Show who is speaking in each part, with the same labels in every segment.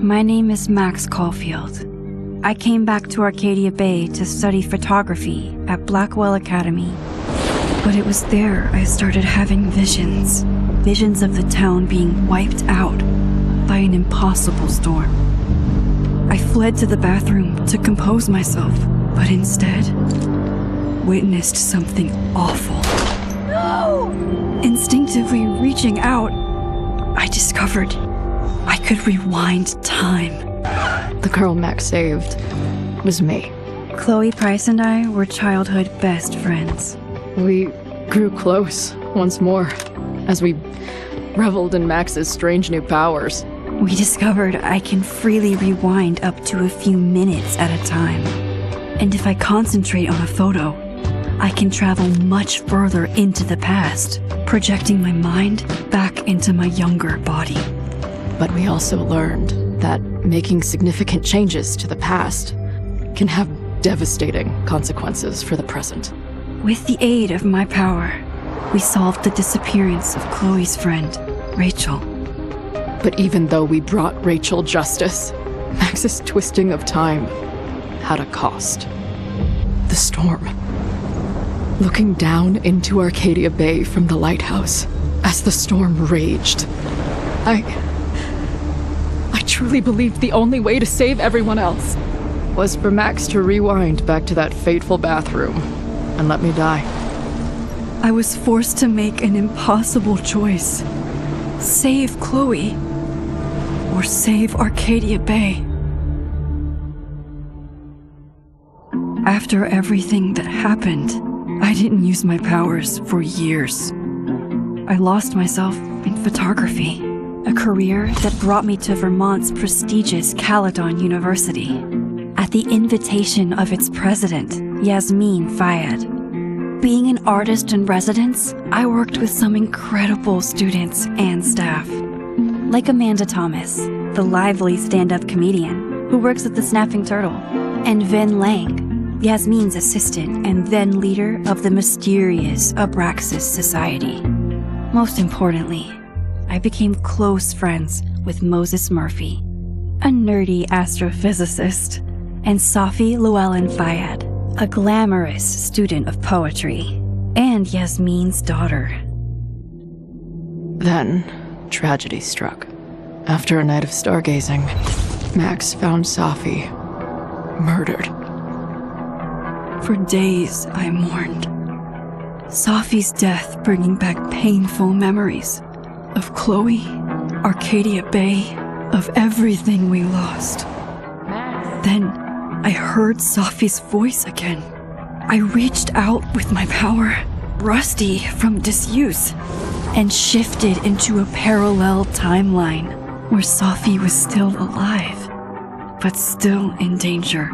Speaker 1: My name is Max Caulfield. I came back to Arcadia Bay to study photography at Blackwell Academy. But it was there I started having visions. Visions of the town being wiped out by an impossible storm. I fled to the bathroom to compose myself, but instead witnessed something awful. No! Instinctively reaching out, I discovered I could rewind time.
Speaker 2: The girl Max saved was me.
Speaker 1: Chloe Price and I were childhood best friends.
Speaker 2: We grew close once more as we reveled in Max's strange new powers.
Speaker 1: We discovered I can freely rewind up to a few minutes at a time. And if I concentrate on a photo, I can travel much further into the past, projecting my mind back into my younger body.
Speaker 2: But we also learned that making significant changes to the past can have devastating consequences for the present.
Speaker 1: With the aid of my power, we solved the disappearance of Chloe's friend, Rachel.
Speaker 2: But even though we brought Rachel justice, Max's twisting of time had a cost. The storm. Looking down into Arcadia Bay from the lighthouse as the storm raged, I truly believed the only way to save everyone else was for Max to rewind back to that fateful bathroom and let me die.
Speaker 1: I was forced to make an impossible choice. Save Chloe, or save Arcadia Bay. After everything that happened, I didn't use my powers for years. I lost myself in photography, a career that brought me to Vermont's prestigious Caledon University, at the invitation of its president, Yasmin Fayyad. Being an artist in residence, I worked with some incredible students and staff, like Amanda Thomas, the lively stand-up comedian who works at the Snapping Turtle, and Vin Lang, Yasmin's assistant and then leader of the mysterious Abraxas Society. Most importantly, I became close friends with Moses Murphy, a nerdy astrophysicist, and Safi Llewellyn Fayyad, a glamorous student of poetry, and Yasmin's daughter.
Speaker 2: Then, tragedy struck. After a night of stargazing, Max found Safi murdered.
Speaker 1: For days, I mourned. Safi's death bringing back painful memories of Chloe, Arcadia Bay, of everything we lost. Then, I heard Safi's voice again. I reached out with my power, rusty from disuse, and shifted into a parallel timeline where Safi was still alive, but still in danger.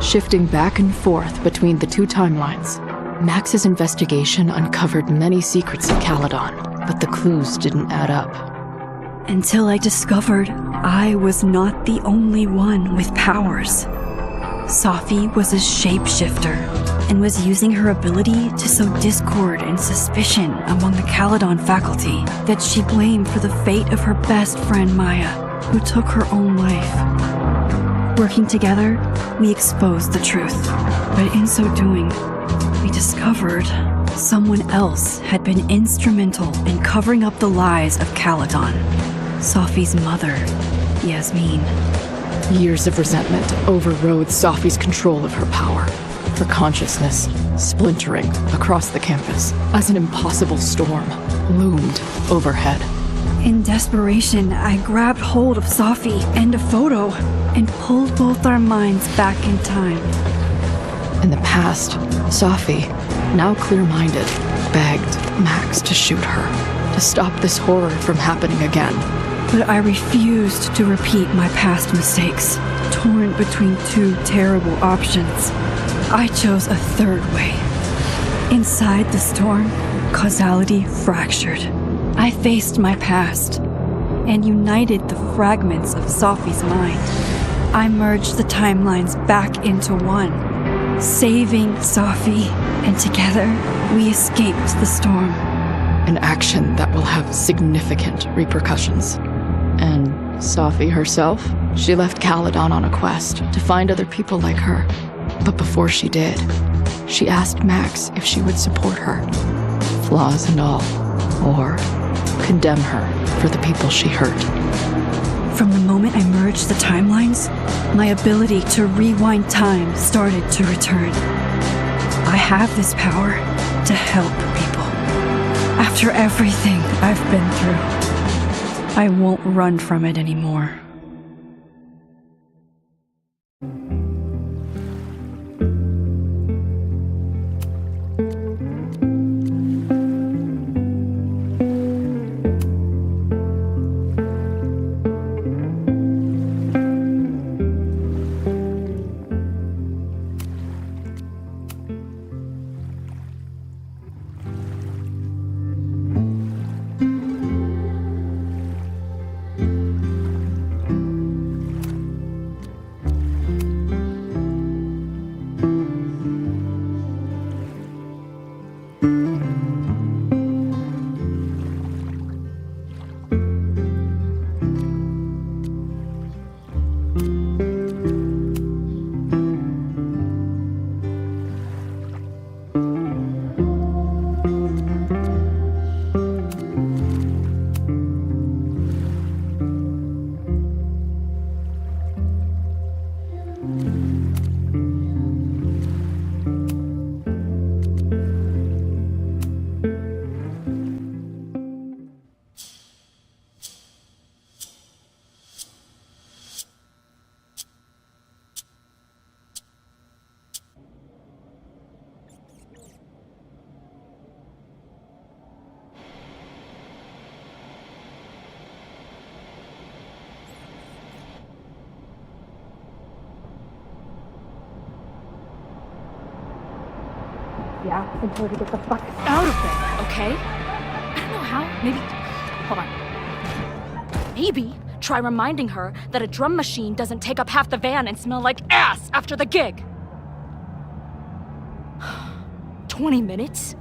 Speaker 2: Shifting back and forth between the two timelines, Max's investigation uncovered many secrets of Caledon, but the clues didn't add up.
Speaker 1: Until I discovered I was not the only one with powers. Safi was a shapeshifter and was using her ability to sow discord and suspicion among the Caledon faculty that she blamed for the fate of her best friend Maya, who took her own life. Working together, we exposed the truth, but in so doing, we discovered someone else had been instrumental in covering up the lies of Caledon. Safi's mother, Yasmin.
Speaker 2: Years of resentment overrode Safi's control of her power, her consciousness splintering across the campus as an impossible storm loomed overhead.
Speaker 1: In desperation, I grabbed hold of Safi and a photo and pulled both our minds back in time.
Speaker 2: In the past, Safi, now clear-minded, begged Max to shoot her, to stop this horror from happening again.
Speaker 1: But I refused to repeat my past mistakes, torn between two terrible options. I chose a third way. Inside the storm, causality fractured. I faced my past and united the fragments of Safi's mind. I merged the timelines back into one, saving Safi, and together we escaped the storm.
Speaker 2: An action that will have significant repercussions. And Safi herself? She left Caledon on a quest to find other people like her. But before she did, she asked Max if she would support her, flaws and all, or condemn her for the people she hurt.
Speaker 1: From the moment I merged the timelines, my ability to rewind time started to return. I have this power to help people. After everything I've been through, I won't run from it anymore.
Speaker 3: Yeah, and told her to get the fuck out of there, okay? I don't know how. Maybe. Hold on. Maybe try reminding her that a drum machine doesn't take up half the van and smell like ass after the gig. 20 minutes?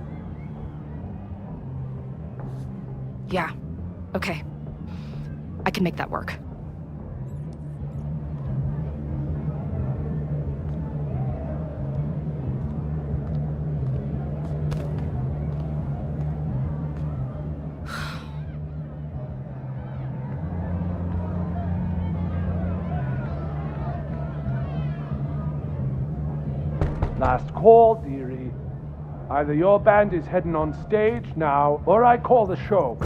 Speaker 3: Yeah, okay. I can make that work.
Speaker 4: Last call, dearie. Either your band is heading on stage now, or I call the show.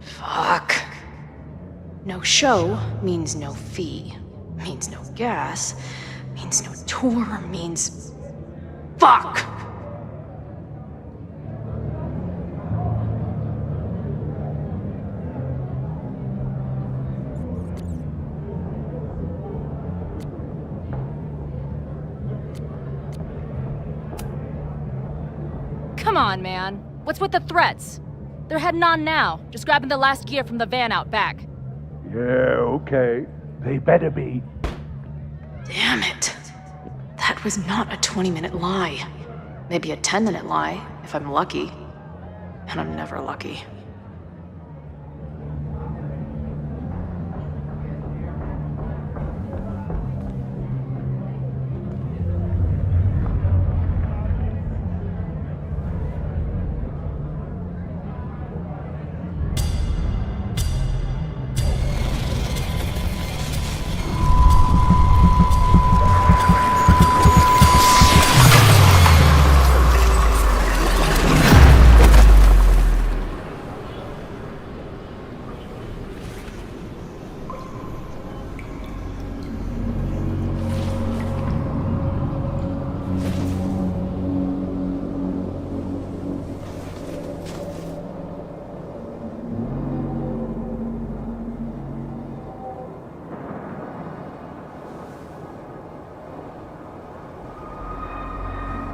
Speaker 5: Fuck. No show means no fee, means no gas, means no tour, means... Fuck!
Speaker 3: Come on, man. What's with the threats? They're heading on now, just grabbing the last gear from the van out back.
Speaker 4: Yeah, okay. They better be.
Speaker 5: Damn it. That was not a 20-minute lie. Maybe a 10-minute lie, if I'm lucky. And I'm never lucky.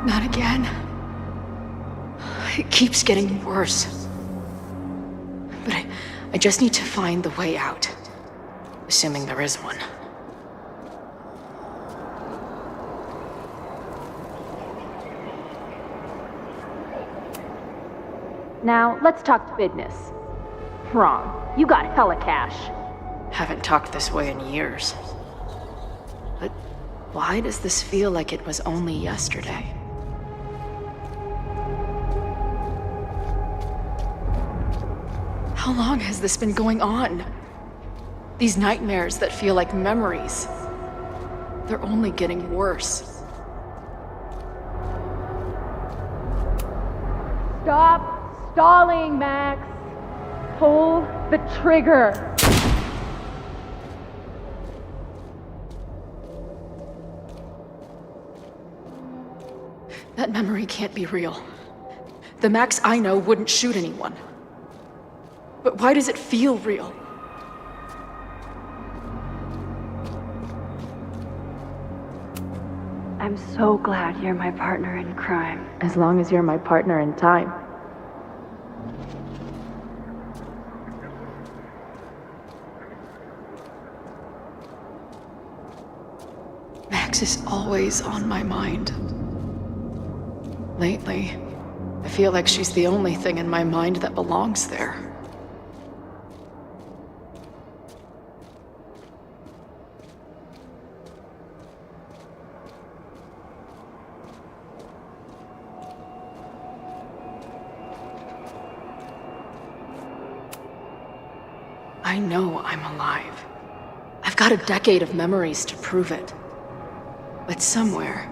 Speaker 5: Not again. It keeps getting worse. But I just need to find the way out. Assuming there is one.
Speaker 3: Now, let's talk business. Wrong. You got hella cash.
Speaker 5: Haven't talked this way in years. But why does this feel like it was only yesterday? How long has this been going on? These nightmares that feel like memories. They're only getting worse.
Speaker 3: Stop stalling, Max. Pull the trigger.
Speaker 5: That memory can't be real. The Max I know wouldn't shoot anyone. But why does it feel real?
Speaker 1: I'm so glad you're my partner in crime.
Speaker 5: As long as you're my partner in time. Max is always on my mind. Lately, I feel like she's the only thing in my mind that belongs there. I know I'm alive. I've got a decade of memories to prove it. But somewhere,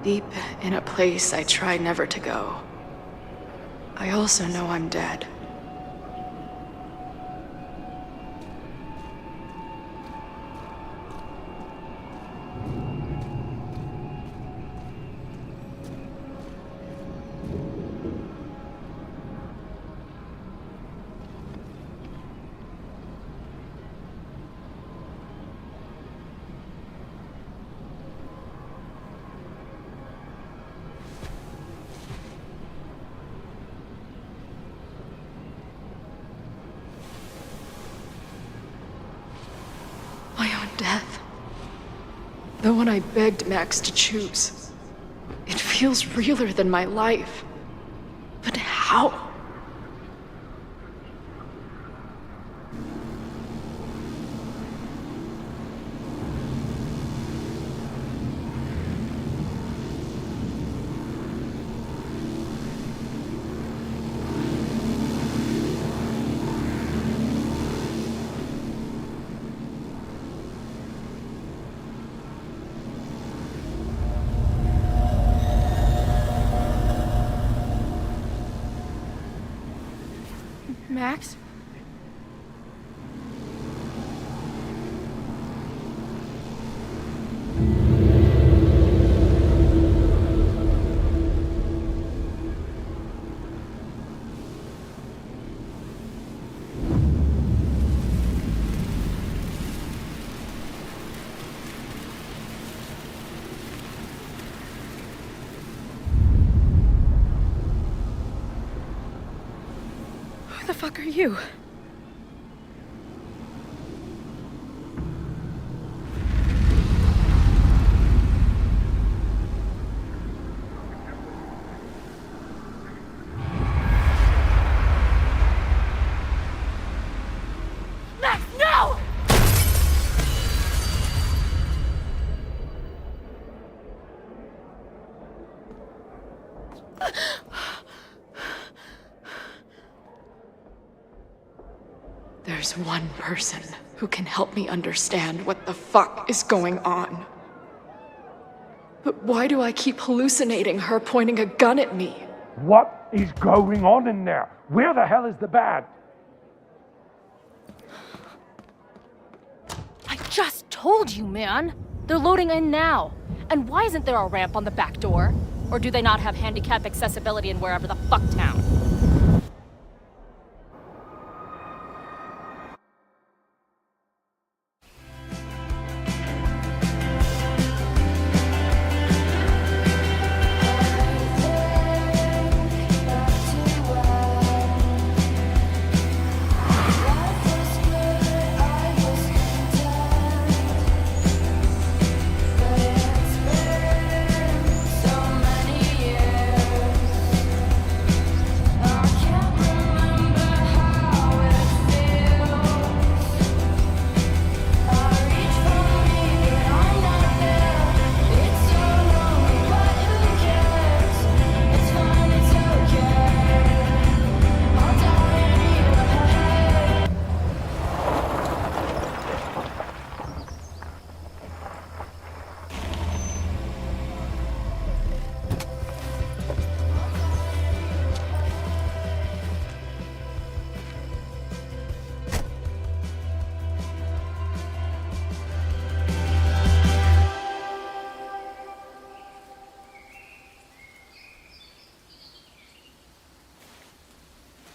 Speaker 5: deep in a place I try never to go, I also know I'm dead. My own death. The one I begged Max to choose. It feels realer than my life. But how? Max? Who the fuck are you? Max, no! There's one person who can help me understand what the fuck is going on. But why do I keep hallucinating her pointing a gun at me?
Speaker 4: What is going on in there? Where the hell is the band?
Speaker 3: I just told you, man. They're loading in now. And why isn't there a ramp on the back door? Or do they not have handicap accessibility in wherever the fuck town?
Speaker 6: So many years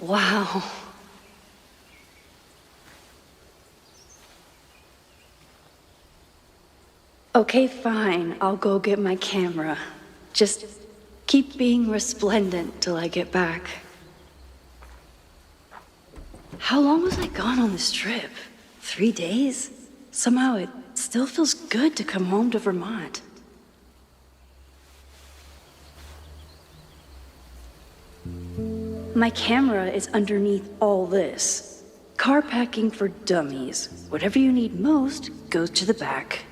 Speaker 1: Wow. Okay, fine. I'll go get my camera. Just keep being resplendent till I get back. How long was I gone on this trip? 3 days? Somehow it still feels good to come home to Vermont. My camera is underneath all this. Car packing for dummies. Whatever you need most goes to the back.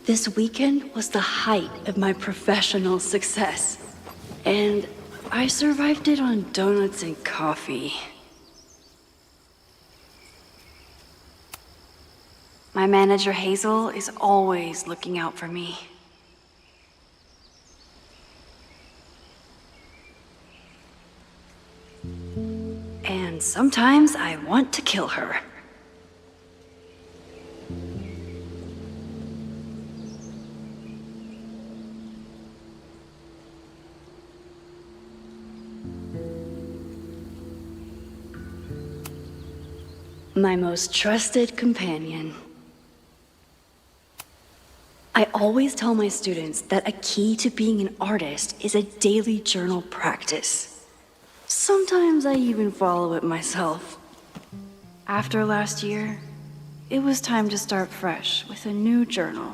Speaker 1: This weekend was the height of my professional success. And I survived it on donuts and coffee. My manager Hazel is always looking out for me. And sometimes I want to kill her. My most trusted companion. I always tell my students that a key to being an artist is a daily journal practice. Sometimes I even follow it myself. After last year, it was time to start fresh with a new journal.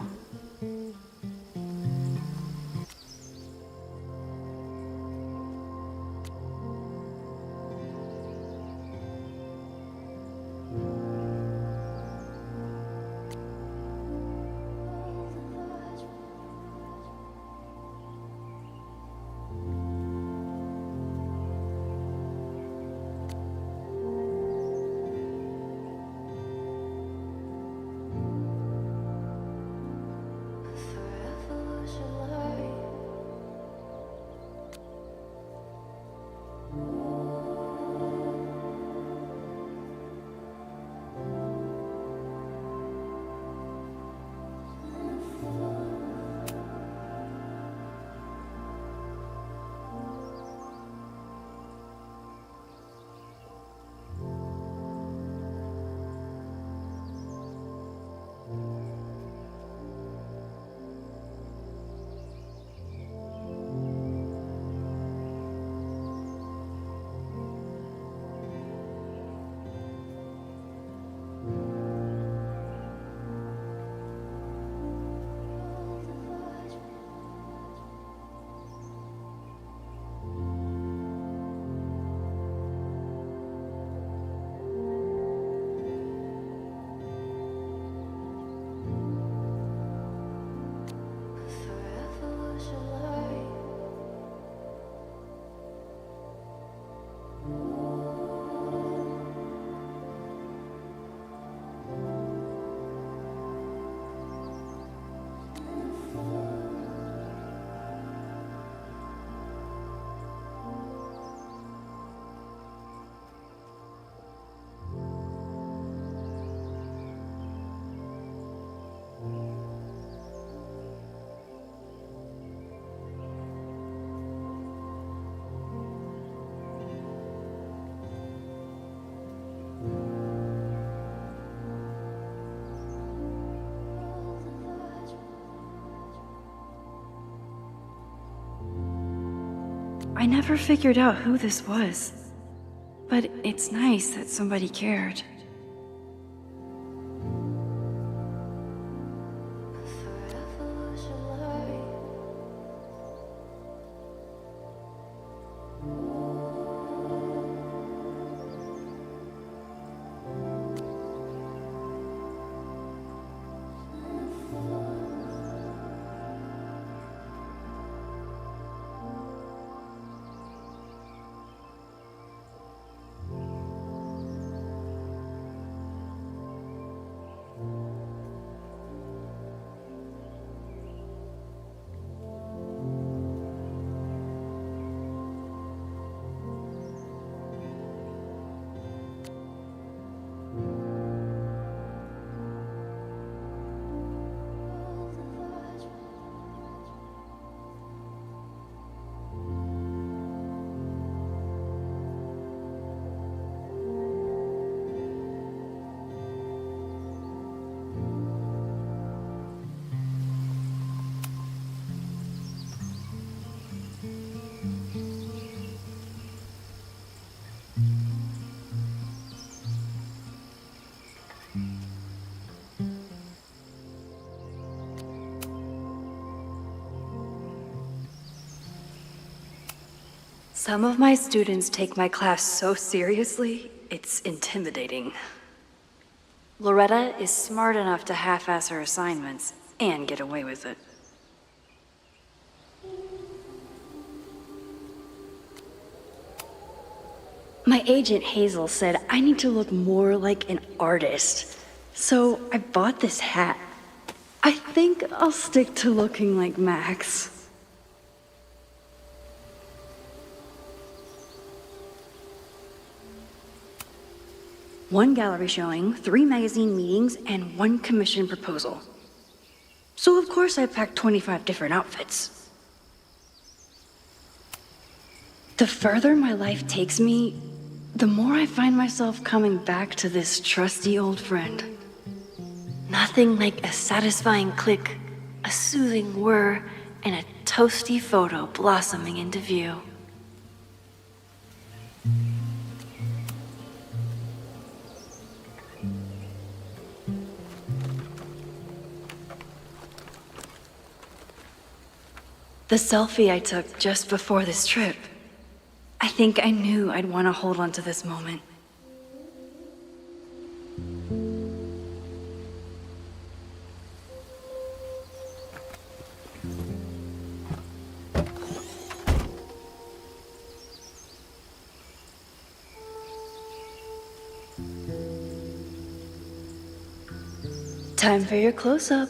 Speaker 1: I never figured out who this was, but it's nice that somebody cared. Some of my students take my class so seriously, it's intimidating. Loretta is smart enough to half-ass her assignments and get away with it. My agent Hazel said I need to look more like an artist, so I bought this hat. I think I'll stick to looking like Max. One gallery showing, 3 magazine meetings, and 1 commission proposal. So of course I packed 25 different outfits. The further my life takes me, the more I find myself coming back to this trusty old friend. Nothing like a satisfying click, a soothing whir, and a toasty photo blossoming into view. The selfie I took just before this trip. I think I knew I'd want to hold on to this moment. Time for your close-up.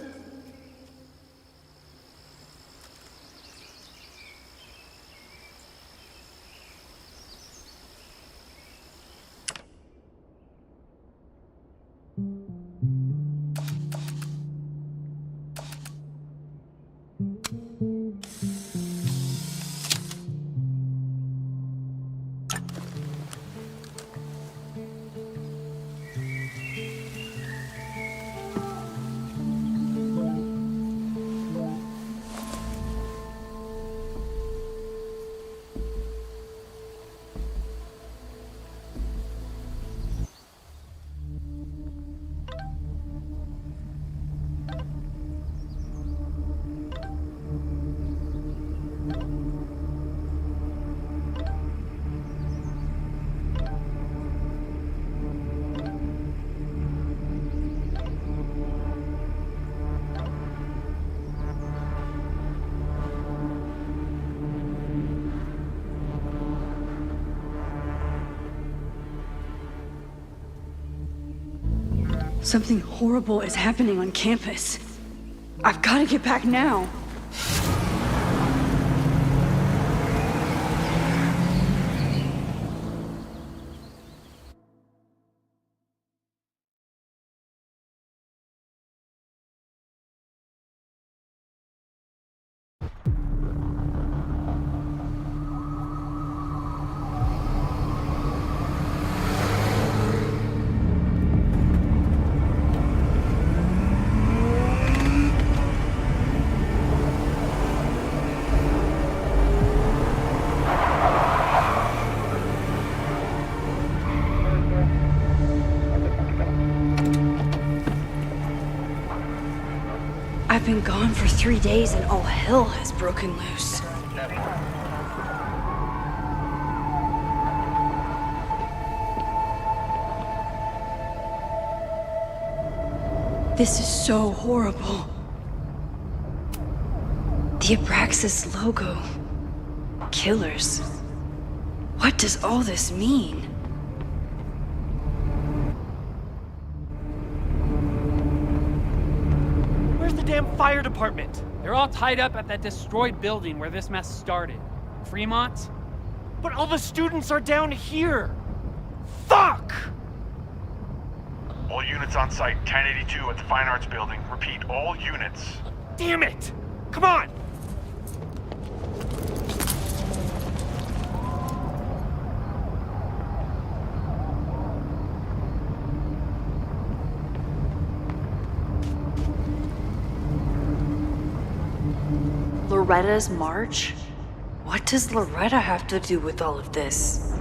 Speaker 1: Something horrible is happening on campus. I've got to get back now. I've been gone for 3 days and all hell has broken loose. This is so horrible. The Abraxas logo. Killers. What does all this mean?
Speaker 6: Damn fire department! They're all tied up at that destroyed building where this mess started. Fremont? But all the students are down here! Fuck!
Speaker 7: All units on site, 1082 at the Fine Arts Building. Repeat, all units.
Speaker 6: Damn it! Come on!
Speaker 1: Loretta's march? What does Loretta have to do with all of this?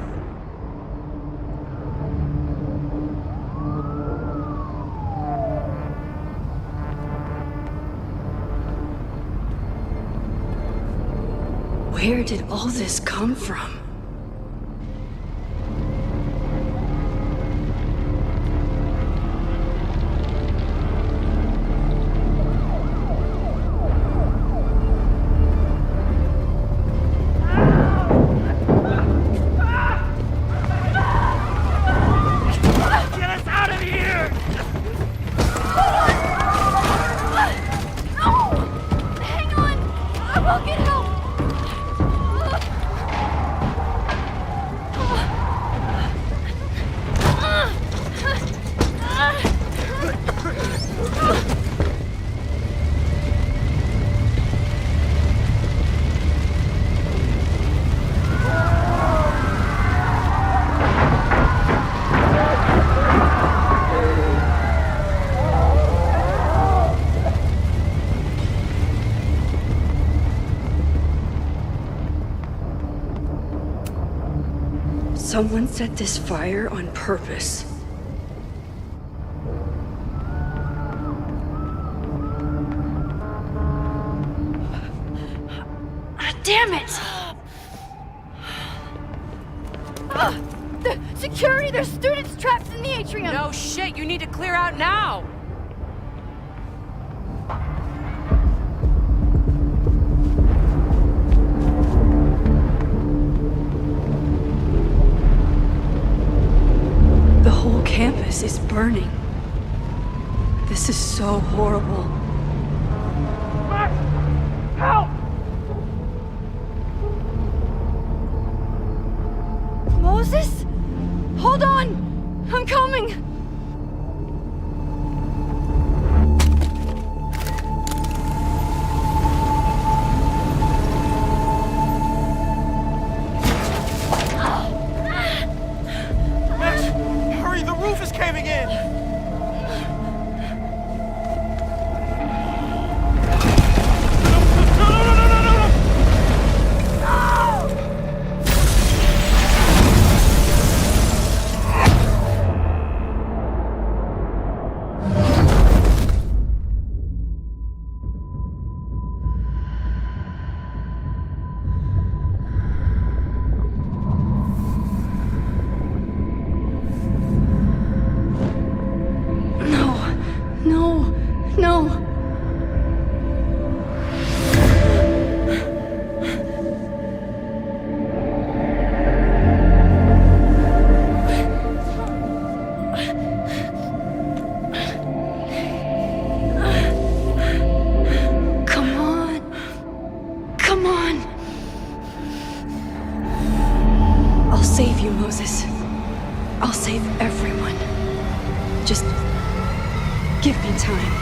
Speaker 1: Where did all this come from?
Speaker 3: I will get help!
Speaker 1: Someone set this fire on purpose.
Speaker 3: Damn it! The security! There's students trapped in the atrium!
Speaker 8: No shit, you need to clear out now!
Speaker 1: The whole campus is burning. This is so horrible.
Speaker 4: Max! Help!
Speaker 3: Moses? Hold on! I'm coming!
Speaker 6: Max, hurry, the roof is caving in!
Speaker 1: No. Come on. Come on. I'll save you, Moses. I'll save everyone. Just give me time.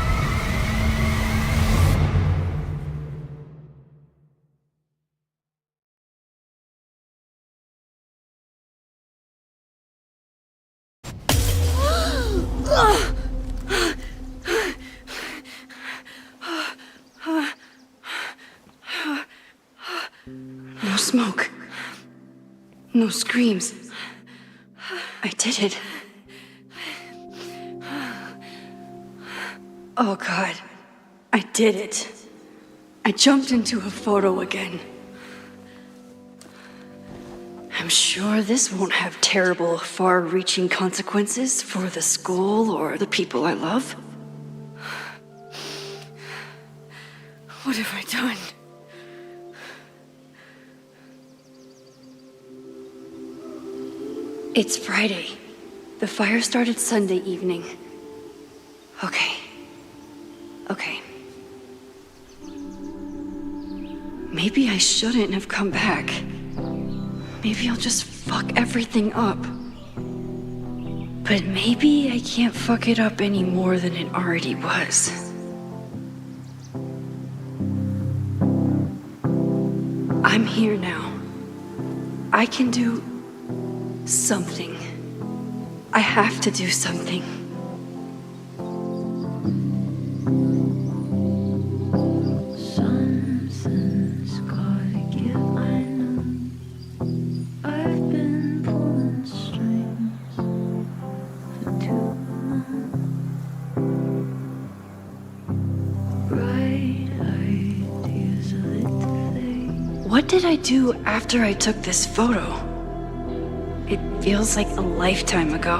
Speaker 1: No smoke. No screams. I did it. Oh God, I did it. I jumped into a photo again. I'm sure this won't have terrible, far-reaching consequences for the school or the people I love. What have I done? It's Friday. The fire started Sunday evening. Okay. Maybe I shouldn't have come back. Maybe I'll just fuck everything up. But maybe I can't fuck it up any more than it already was. I'm here now. I can do something. I have to do something.
Speaker 9: Something's gotta give, I know. I've been pulling strings for too long. Bright ideas are lit to fade.
Speaker 1: What did I do after I took this photo? It feels like a lifetime ago.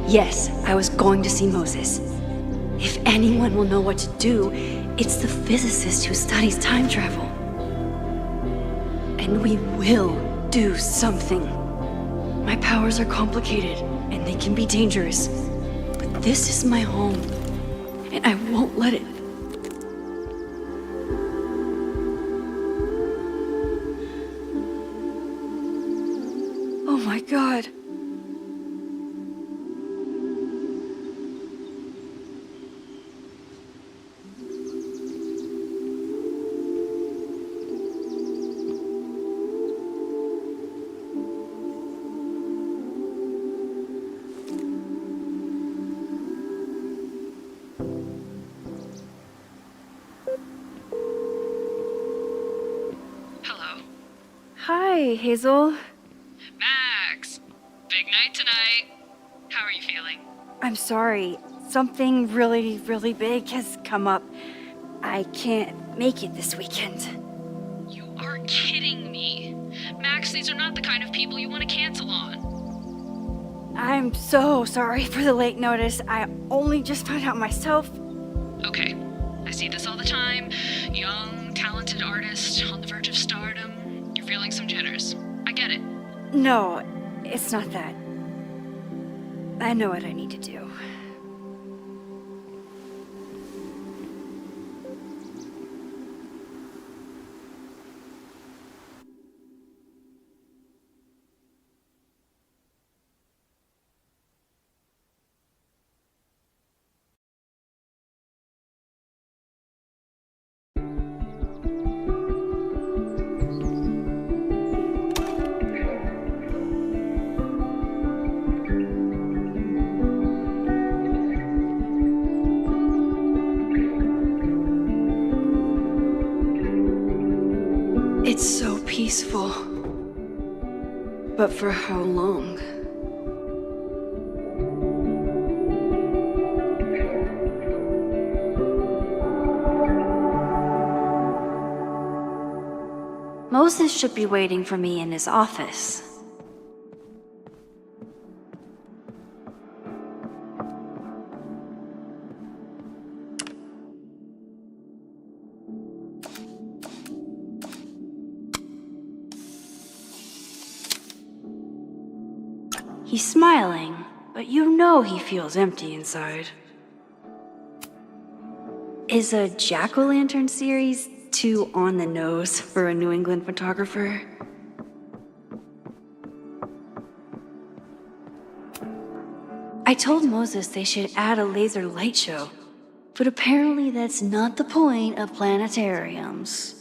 Speaker 1: Yes, I was going to see Moses. If anyone will know what to do, it's the physicist who studies time travel. And we will do something. My powers are complicated, and they can be dangerous. But this is my home, and I won't let it. god.
Speaker 5: Hello.
Speaker 1: Hi, Hazel.
Speaker 5: Max! Big night tonight. How are you feeling?
Speaker 1: I'm sorry. Something really, really big has come up. I can't make it this weekend.
Speaker 5: You are kidding me. Max, these are not the kind of people you want to cancel on.
Speaker 1: I'm so sorry for the late notice. I only just found out myself.
Speaker 5: Okay, I see this all the time. Young, talented artist on the verge of stardom. You're feeling some jitters. I get it.
Speaker 1: No, it's not that. I know what I need to do. It's so peaceful. But for how long? Moses should be waiting for me in his office. He's smiling, but you know he feels empty inside. Is a jack-o'-lantern series too on the nose for a New England photographer? I told Moses they should add a laser light show, but apparently that's not the point of planetariums.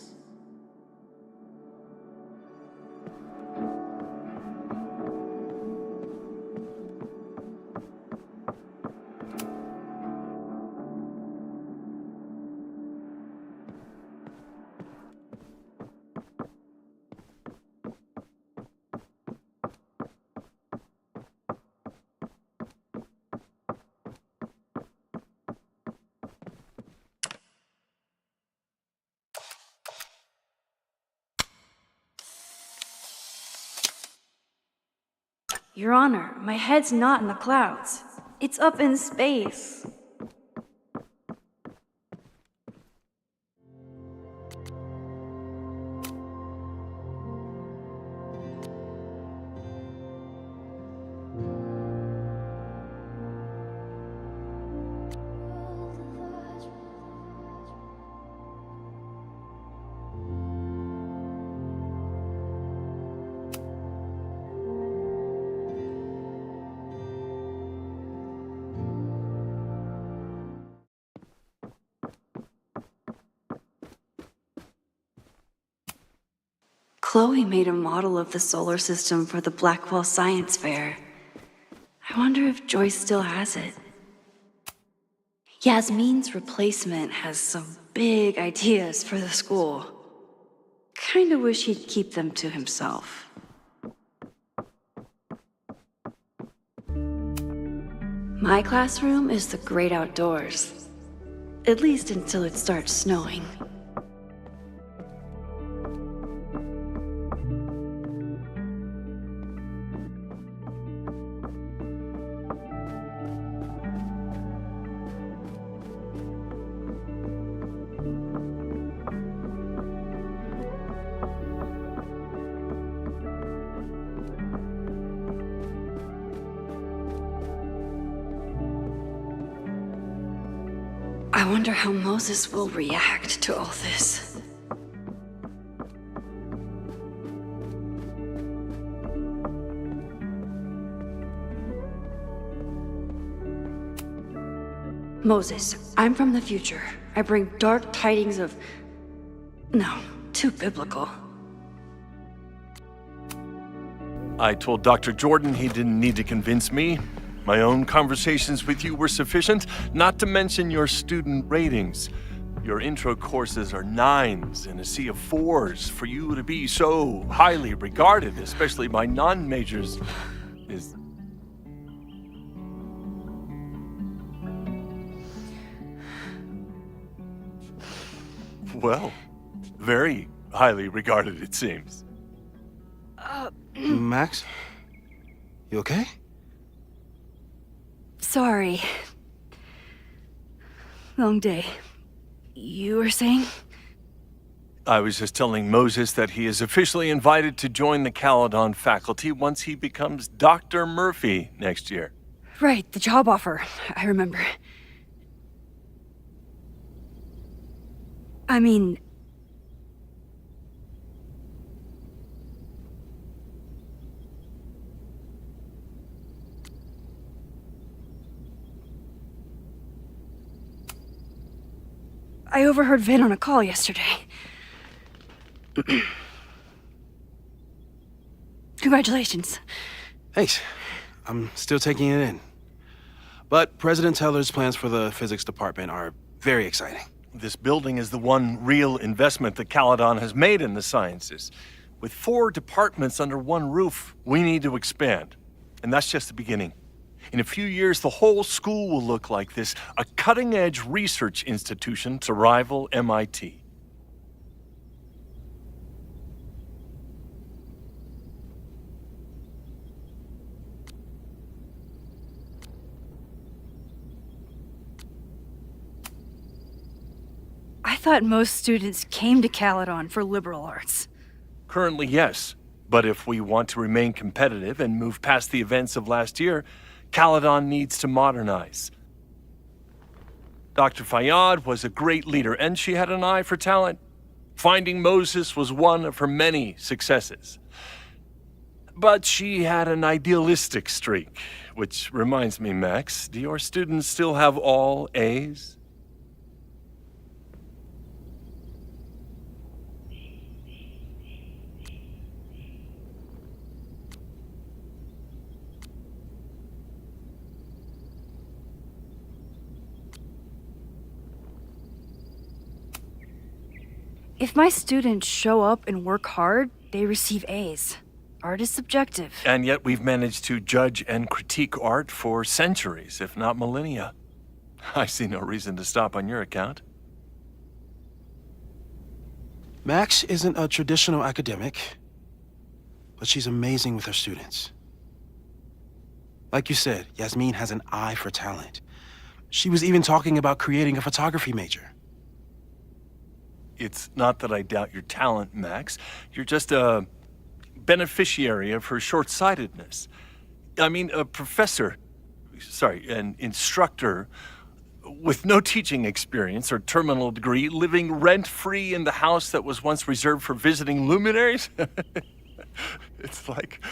Speaker 1: Your Honor, my head's not in the clouds. It's up in space. Chloe made a model of the solar system for the Blackwell Science Fair. I wonder if Joyce still has it. Yasmin's replacement has some big ideas for the school. Kinda wish he'd keep them to himself. My classroom is the great outdoors. At least until it starts snowing. I wonder how Moses will react to all this. Moses, I'm from the future. I bring dark tidings of... No, too biblical.
Speaker 10: I told Dr. Jordan he didn't need to convince me. My own conversations with you were sufficient, not to mention your student ratings. Your intro courses are 9s in a sea of 4s. For you to be so highly regarded, especially by non-majors, is... Well, very highly regarded, it seems.
Speaker 11: Max? You okay?
Speaker 1: Sorry. Long day. You were saying?
Speaker 10: I was just telling Moses that he is officially invited to join the Caledon faculty once he becomes Dr. Murphy next year.
Speaker 1: Right, the job offer. I remember. I mean... I overheard Vin on a call yesterday. Congratulations.
Speaker 11: Thanks. I'm still taking it in. But President Teller's plans for the physics department are very exciting.
Speaker 10: This building is the one real investment that Caledon has made in the sciences. With 4 departments under one roof, we need to expand. And that's just the beginning. In a few years, the whole school will look like this, a cutting-edge research institution to rival MIT.
Speaker 1: I thought most students came to Caledon for liberal arts.
Speaker 10: Currently, yes. But if we want to remain competitive and move past the events of last year, Caledon needs to modernize. Dr. Fayyad was a great leader, and she had an eye for talent. Finding Moses was one of her many successes. But she had an idealistic streak, which reminds me, Max, do your students still have all A's?
Speaker 1: If my students show up and work hard, they receive A's. Art is subjective.
Speaker 10: And yet we've managed to judge and critique art for centuries, if not millennia. I see no reason to stop on your account.
Speaker 11: Max isn't a traditional academic, but she's amazing with her students. Like you said, Yasmin has an eye for talent. She was even talking about creating a photography major.
Speaker 10: It's not that I doubt your talent, Max. You're just a beneficiary of her short-sightedness. I mean, an instructor with no teaching experience or terminal degree, living rent-free in the house that was once reserved for visiting luminaries? It's like,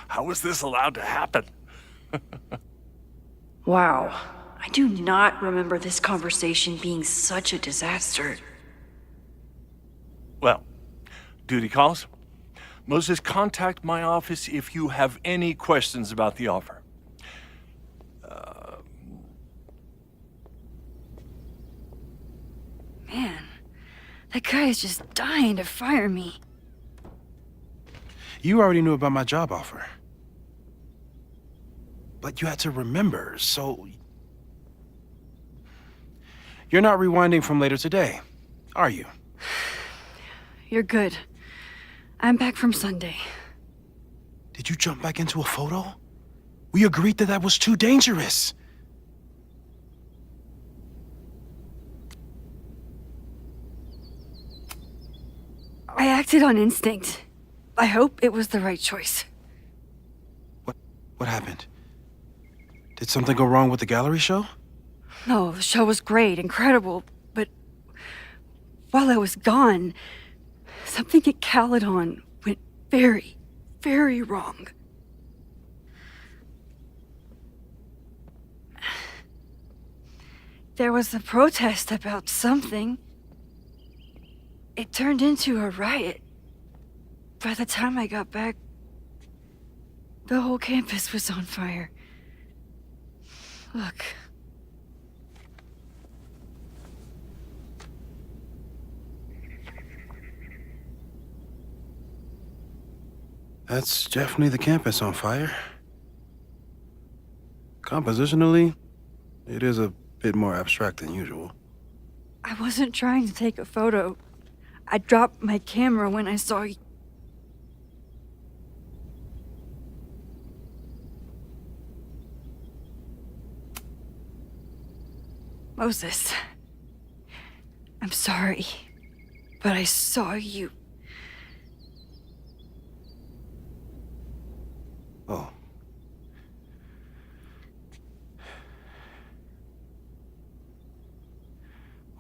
Speaker 10: how was this allowed to happen?
Speaker 1: Wow. I do not remember this conversation being such a disaster.
Speaker 10: Well, duty calls. Moses, contact my office if you have any questions about the offer.
Speaker 1: Man, that guy is just dying to fire me.
Speaker 11: You already knew about my job offer. But you had to remember, so... You're not rewinding from later today, are you?
Speaker 1: You're good. I'm back from Sunday.
Speaker 11: Did you jump back into a photo? We agreed that was too dangerous.
Speaker 1: I acted on instinct. I hope it was the right choice.
Speaker 11: What happened? Did something go wrong with the gallery show?
Speaker 1: No, the show was great, incredible, but while I was gone, something at Caledon went very, very wrong. There was a protest about something. It turned into a riot. By the time I got back, the whole campus was on fire. Look.
Speaker 11: That's definitely the campus on fire. Compositionally, it is a bit more abstract than usual.
Speaker 1: I wasn't trying to take a photo. I dropped my camera when I saw you. Moses, I'm sorry, but I saw you.
Speaker 11: Oh.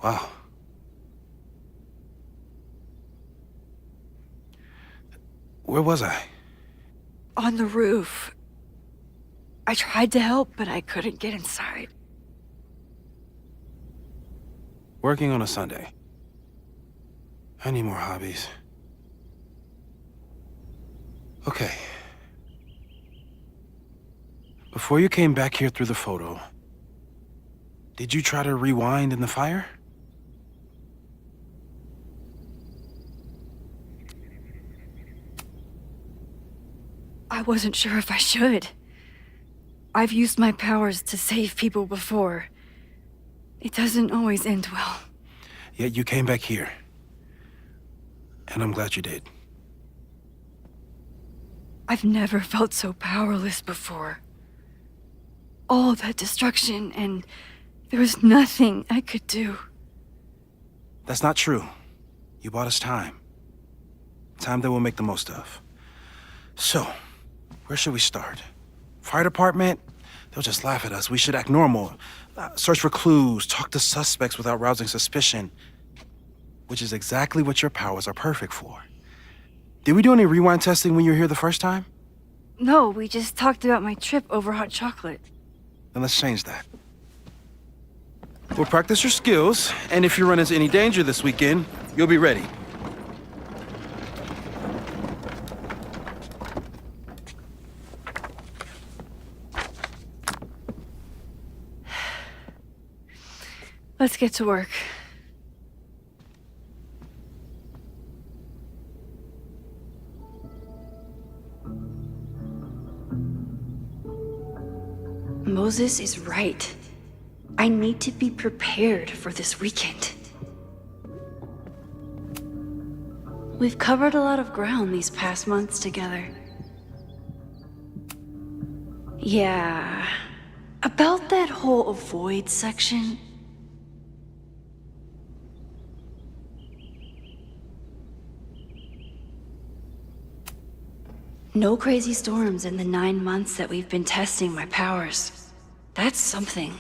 Speaker 11: Wow. Where was I?
Speaker 1: On the roof. I tried to help, but I couldn't get inside.
Speaker 11: Working on a Sunday. I need more hobbies. Okay. Before you came back here through the photo, did you try to rewind in the fire?
Speaker 1: I wasn't sure if I should. I've used my powers to save people before. It doesn't always end well.
Speaker 11: Yet you came back here. And I'm glad you did.
Speaker 1: I've never felt so powerless before. All that destruction, and there was nothing I could do.
Speaker 11: That's not true. You bought us time. Time that we'll make the most of. So, where should we start? Fire department? They'll just laugh at us. We should act normal. Search for clues, talk to suspects without rousing suspicion. Which is exactly what your powers are perfect for. Did we do any rewind testing when you were here the first time?
Speaker 1: No, we just talked about my trip over hot chocolate.
Speaker 11: Then let's change that. We'll practice your skills, and if you run into any danger this weekend, you'll be ready.
Speaker 1: Let's get to work. Moses is right. I need to be prepared for this weekend. We've covered a lot of ground these past months together. Yeah, about that whole avoid section. No crazy storms in the 9 months that we've been testing my powers. That's something.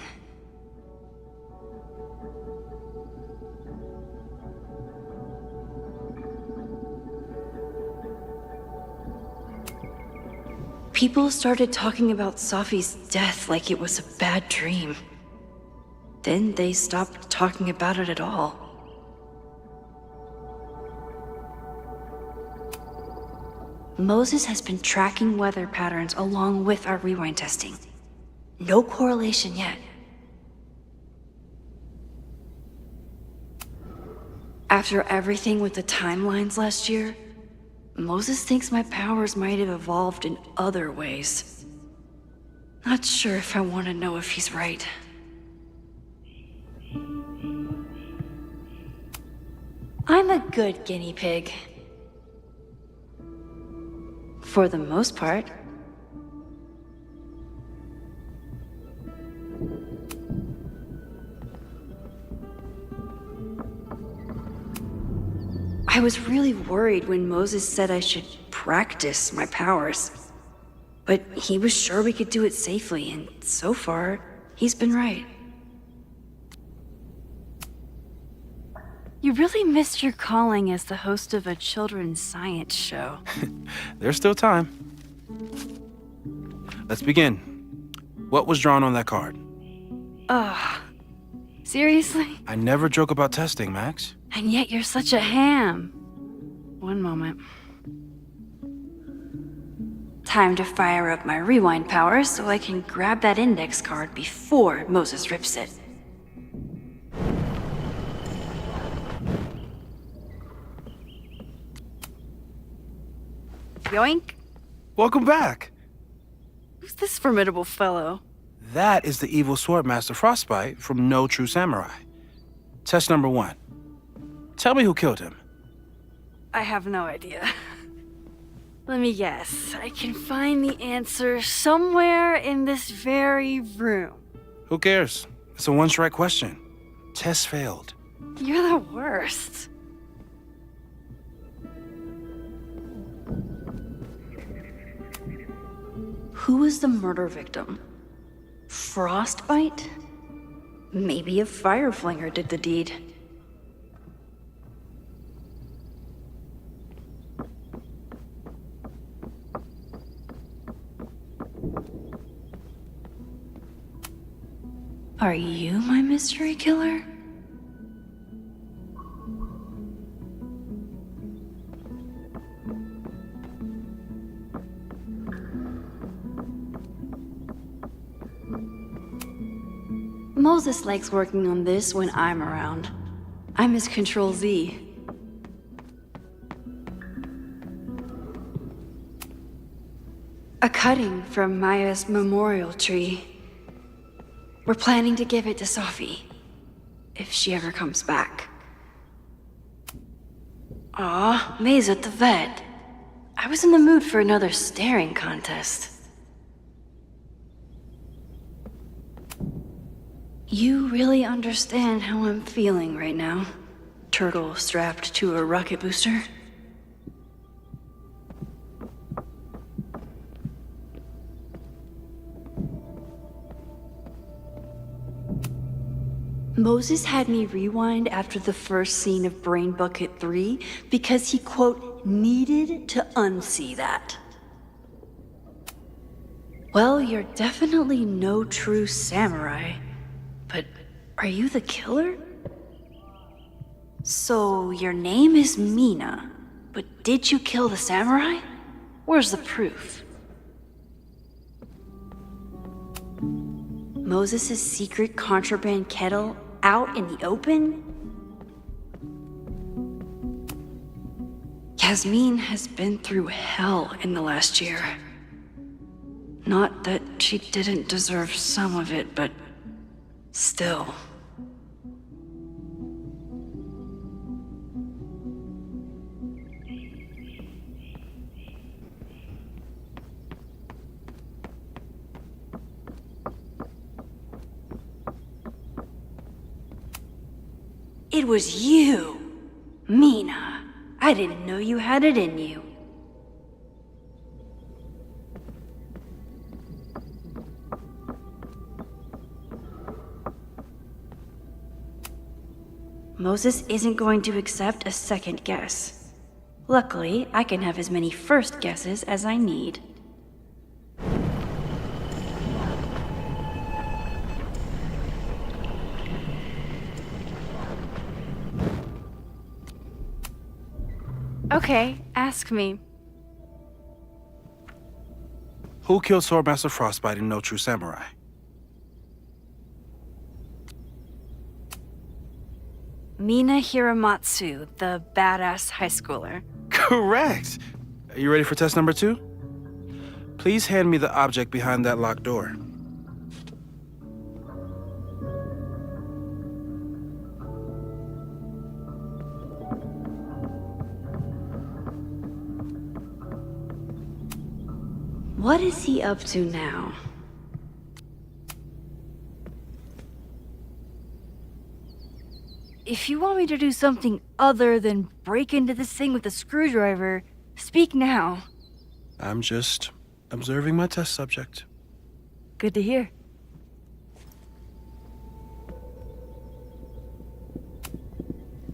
Speaker 1: People started talking about Safi's death like it was a bad dream. Then they stopped talking about it at all. Moses has been tracking weather patterns along with our rewind testing. No correlation yet. After everything with the timelines last year, Moses thinks my powers might have evolved in other ways. Not sure if I want to know if he's right. I'm a good guinea pig. For the most part. I was really worried when Moses said I should practice my powers. But he was sure we could do it safely, and so far, he's been right. You really missed your calling as the host of a children's science show.
Speaker 11: There's still time. Let's begin. What was drawn on that card?
Speaker 1: Seriously?
Speaker 11: I never joke about testing, Max.
Speaker 1: And yet you're such a ham. One moment. Time to fire up my rewind powers so I can grab that index card before Moses rips it. Yoink!
Speaker 11: Welcome back.
Speaker 1: Who's this formidable fellow?
Speaker 11: That is the evil Swordmaster Frostbite from No True Samurai. Test number 1. Tell me who killed him.
Speaker 1: I have no idea. Let me guess. I can find the answer somewhere in this very room.
Speaker 11: Who cares? It's a one-strike question. Test failed.
Speaker 1: You're the worst. Who was the murder victim? Frostbite? Maybe a fireflinger did the deed. Are you my mystery killer? Moses likes working on this when I'm around. I'm his Control-Z. A cutting from Maya's memorial tree. We're planning to give it to Sophie, if she ever comes back. Aw, May's at the vet. I was in the mood for another staring contest. You really understand how I'm feeling right now, turtle strapped to a rocket booster? Moses had me rewind after the first scene of Brain Bucket 3 because he, quote, needed to unsee that. Well, you're definitely no true samurai. But are you the killer? So your name is Mina, but did you kill the samurai? Where's the proof? Moses' secret contraband kettle out in the open? Yasmin has been through hell in the last year. Not that she didn't deserve some of it, but still. It was you, Mina. I didn't know you had it in you. Moses isn't going to accept a second guess. Luckily, I can have as many first guesses as I need. Okay, ask me.
Speaker 11: Who killed Swordmaster Frostbite in No True Samurai?
Speaker 1: Mina Hiramatsu, the badass high schooler.
Speaker 11: Correct! Are you ready for test number 2? Please hand me the object behind that locked door.
Speaker 1: What is he up to now? If you want me to do something other than break into this thing with a screwdriver, speak now.
Speaker 11: I'm just observing my test subject.
Speaker 1: Good to hear.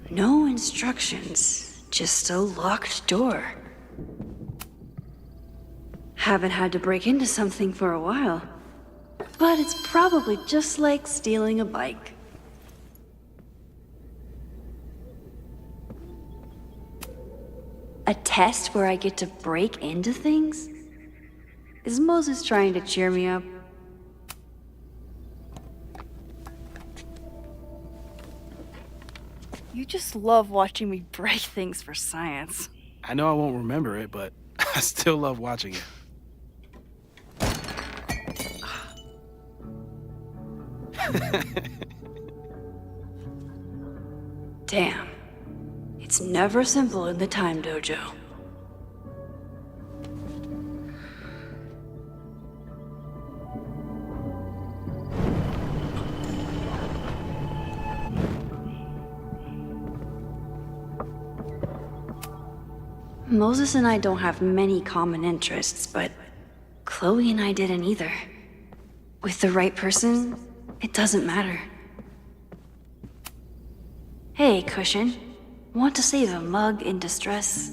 Speaker 1: No instructions, just a locked door. Haven't had to break into something for a while. But it's probably just like stealing a bike. A test where I get to break into things? Is Moses trying to cheer me up? You just love watching me break things for science.
Speaker 11: I know I won't remember it, but I still love watching it.
Speaker 1: Damn. It's never simple in the Time Dojo. Moses and I don't have many common interests, but Chloe and I didn't either. With the right person, it doesn't matter. Hey, Cushion. Want to save a mug in distress?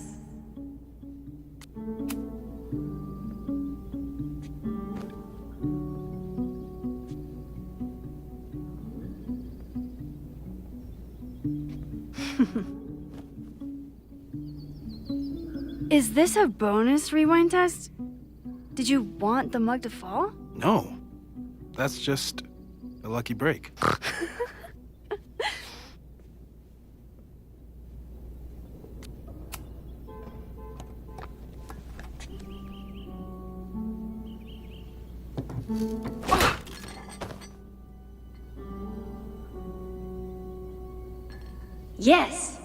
Speaker 1: Is this a bonus rewind test? Did you want the mug to fall?
Speaker 11: No. That's just a lucky break.
Speaker 1: Yes!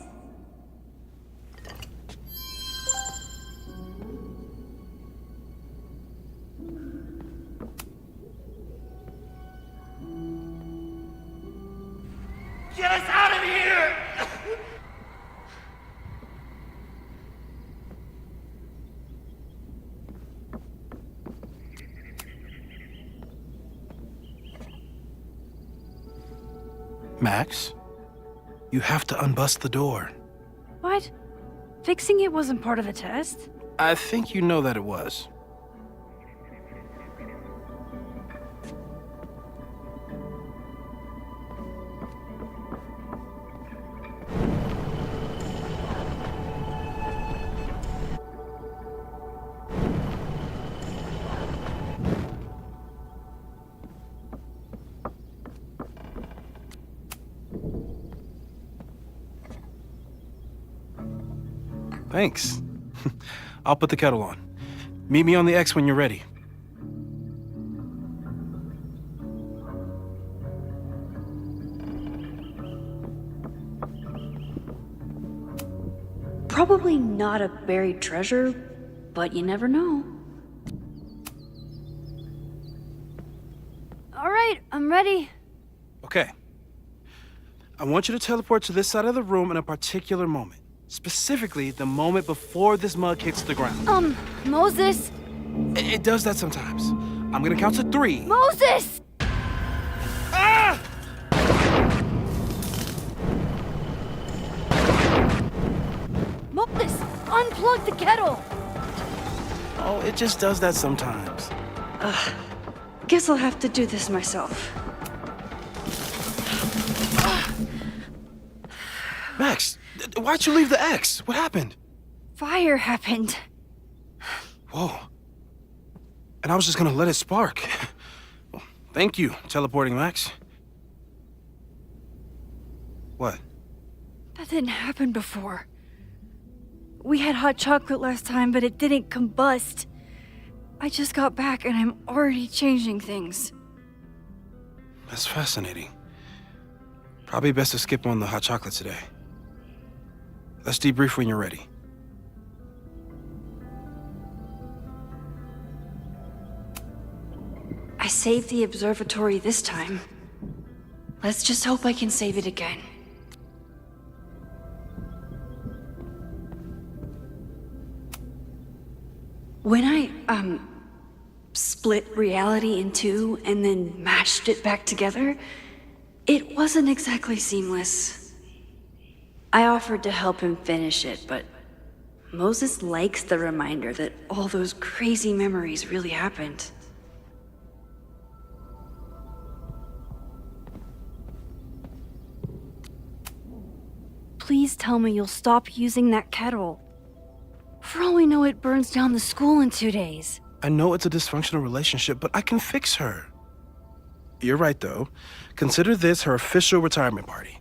Speaker 6: Get us out of here!
Speaker 11: Max, you have to unbust the door.
Speaker 1: What? Fixing it wasn't part of the test?
Speaker 11: I think you know that it was. Thanks. I'll put the kettle on. Meet me on the X when you're ready.
Speaker 1: Probably not a buried treasure, but you never know. All right, I'm ready.
Speaker 11: Okay. I want you to teleport to this side of the room in a particular moment. Specifically, the moment before this mug hits the ground.
Speaker 1: Moses!
Speaker 11: It does that sometimes. I'm gonna count to 3.
Speaker 1: Moses!
Speaker 11: Ah!
Speaker 1: Moses, unplug the kettle!
Speaker 11: Oh, it just does that sometimes.
Speaker 1: Guess I'll have to do this myself.
Speaker 11: Max, why'd you leave the X? What happened?
Speaker 1: Fire happened.
Speaker 11: Whoa. And I was just gonna let it spark. Well, thank you, teleporting Max. What?
Speaker 1: That didn't happen before. We had hot chocolate last time, but it didn't combust. I just got back and I'm already changing things.
Speaker 11: That's fascinating. Probably best to skip on the hot chocolate today. Let's debrief when you're ready.
Speaker 1: I saved the observatory this time. Let's just hope I can save it again. When I, split reality in two and then mashed it back together, it wasn't exactly seamless. I offered to help him finish it, but Moses likes the reminder that all those crazy memories really happened. Please tell me you'll stop using that kettle. For all we know, it burns down the school in 2 days.
Speaker 11: I know it's a dysfunctional relationship, but I can fix her. You're right, though. Consider this her official retirement party.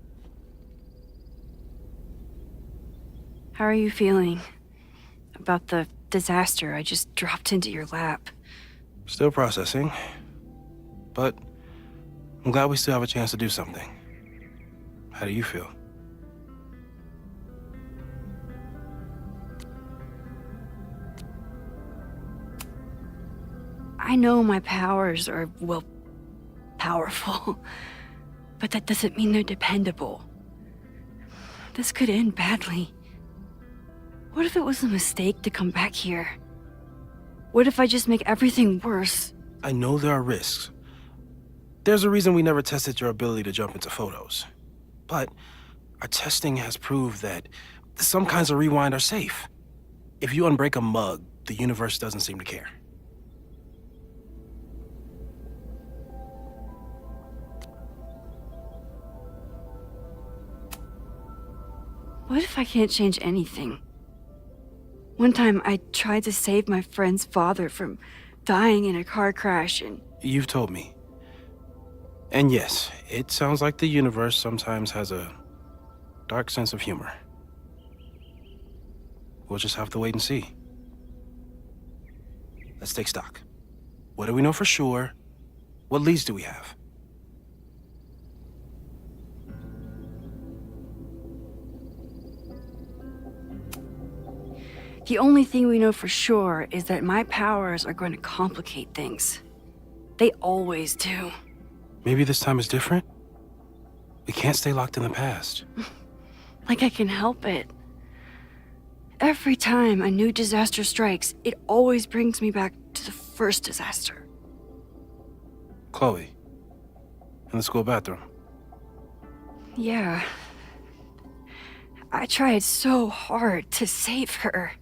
Speaker 1: How are you feeling about the disaster I just dropped into your lap?
Speaker 11: Still processing. But I'm glad we still have a chance to do something. How do you feel?
Speaker 1: I know my powers are, well, powerful, but that doesn't mean they're dependable. This could end badly. What if it was a mistake to come back here? What if I just make everything worse?
Speaker 11: I know there are risks. There's a reason we never tested your ability to jump into photos. But our testing has proved that some kinds of rewind are safe. If you unbreak a mug, the universe doesn't seem to care.
Speaker 1: What if I can't change anything? One time I tried to save my friend's father from dying in a car crash and...
Speaker 11: You've told me. And yes, it sounds like the universe sometimes has a dark sense of humor. We'll just have to wait and see. Let's take stock. What do we know for sure? What leads do we have?
Speaker 1: The only thing we know for sure is that my powers are going to complicate things. They always do.
Speaker 11: Maybe this time is different? We can't stay locked in the past.
Speaker 1: Like I can help it. Every time a new disaster strikes, it always brings me back to the first disaster.
Speaker 11: Chloe, in the school bathroom.
Speaker 1: Yeah. I tried so hard to save her.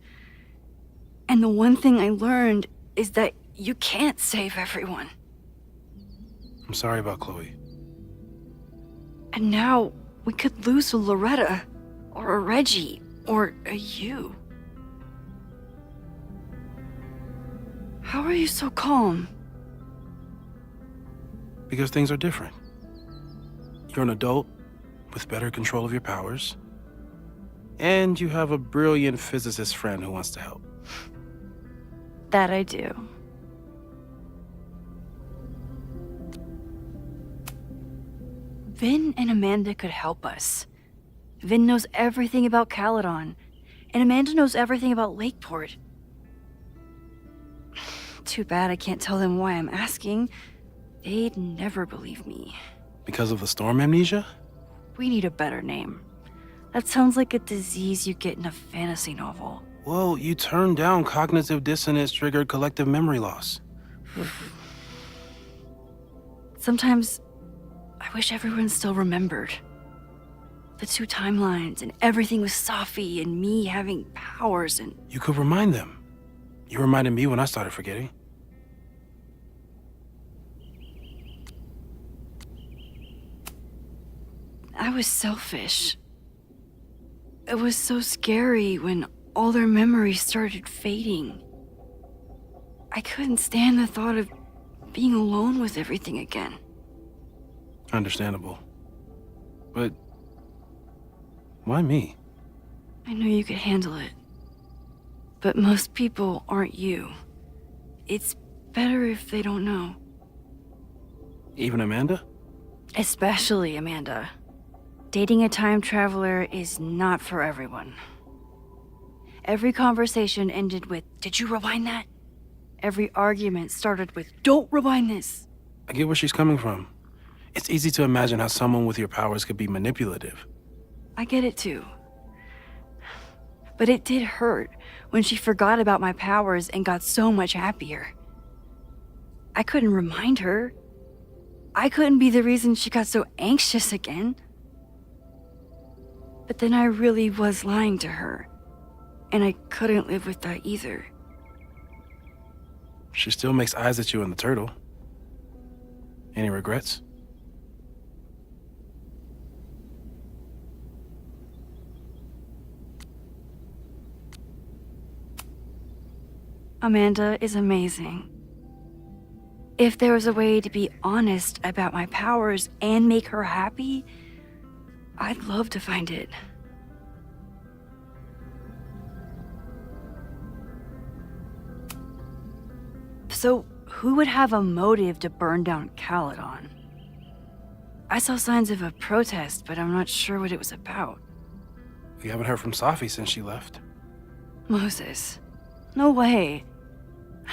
Speaker 1: And the one thing I learned is that you can't save everyone.
Speaker 11: I'm sorry about Chloe.
Speaker 1: And now we could lose a Loretta, or a Reggie, or a you. How are you so calm?
Speaker 11: Because things are different. You're an adult with better control of your powers. And you have a brilliant physicist friend who wants to help.
Speaker 1: That I do. Vin and Amanda could help us. Vin knows everything about Caledon, and Amanda knows everything about Lakeport. Too bad I can't tell them why I'm asking. They'd never believe me.
Speaker 11: Because of the storm amnesia?
Speaker 1: We need a better name. That sounds like a disease you get in a fantasy novel.
Speaker 11: Well, you turned down cognitive dissonance triggered collective memory loss.
Speaker 1: Sometimes I wish everyone still remembered. The two timelines and everything with Safi and me having powers and...
Speaker 11: You could remind them. You reminded me when I started forgetting.
Speaker 1: I was selfish. It was so scary when all their memories started fading. I couldn't stand the thought of being alone with everything again.
Speaker 11: Understandable. But why me?
Speaker 1: I knew you could handle it. But most people aren't you. It's better if they don't know.
Speaker 11: Even Amanda?
Speaker 1: Especially Amanda. Dating a time traveler is not for everyone. Every conversation ended with, "Did you rewind that?" Every argument started with, "Don't rewind this."
Speaker 11: I get where she's coming from. It's easy to imagine how someone with your powers could be manipulative.
Speaker 1: I get it too. But it did hurt when she forgot about my powers and got so much happier. I couldn't remind her. I couldn't be the reason she got so anxious again. But then I really was lying to her, and I couldn't live with that either.
Speaker 11: She still makes eyes at you in the turtle. Any regrets?
Speaker 1: Amanda is amazing. If there was a way to be honest about my powers and make her happy, I'd love to find it. So, who would have a motive to burn down Caledon? I saw signs of a protest, but I'm not sure what it was about.
Speaker 11: We haven't heard from Safi since she left.
Speaker 1: Moses. No way.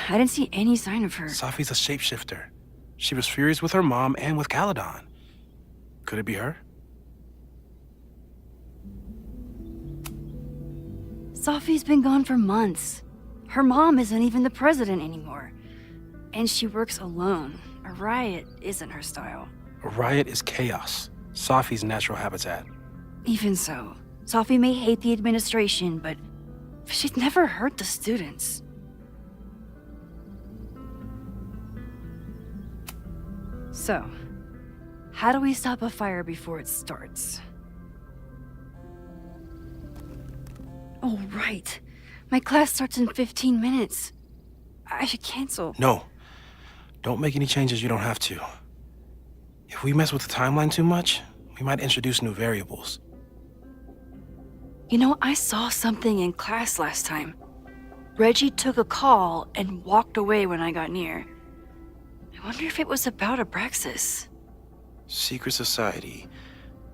Speaker 1: I didn't see any sign of her.
Speaker 11: Safi's a shapeshifter. She was furious with her mom and with Caledon. Could it be her?
Speaker 1: Safi's been gone for months. Her mom isn't even the president anymore. And she works alone. A riot isn't her style.
Speaker 11: A riot is chaos. Safi's natural habitat.
Speaker 1: Even so, Safi may hate the administration, but she'd never hurt the students. So, how do we stop a fire before it starts? Oh, right. My class starts in 15 minutes. I should cancel.
Speaker 11: No. Don't make any changes you don't have to. If we mess with the timeline too much, we might introduce new variables.
Speaker 1: You know, I saw something in class last time. Reggie took a call and walked away when I got near. I wonder if it was about Abraxas.
Speaker 11: Secret society.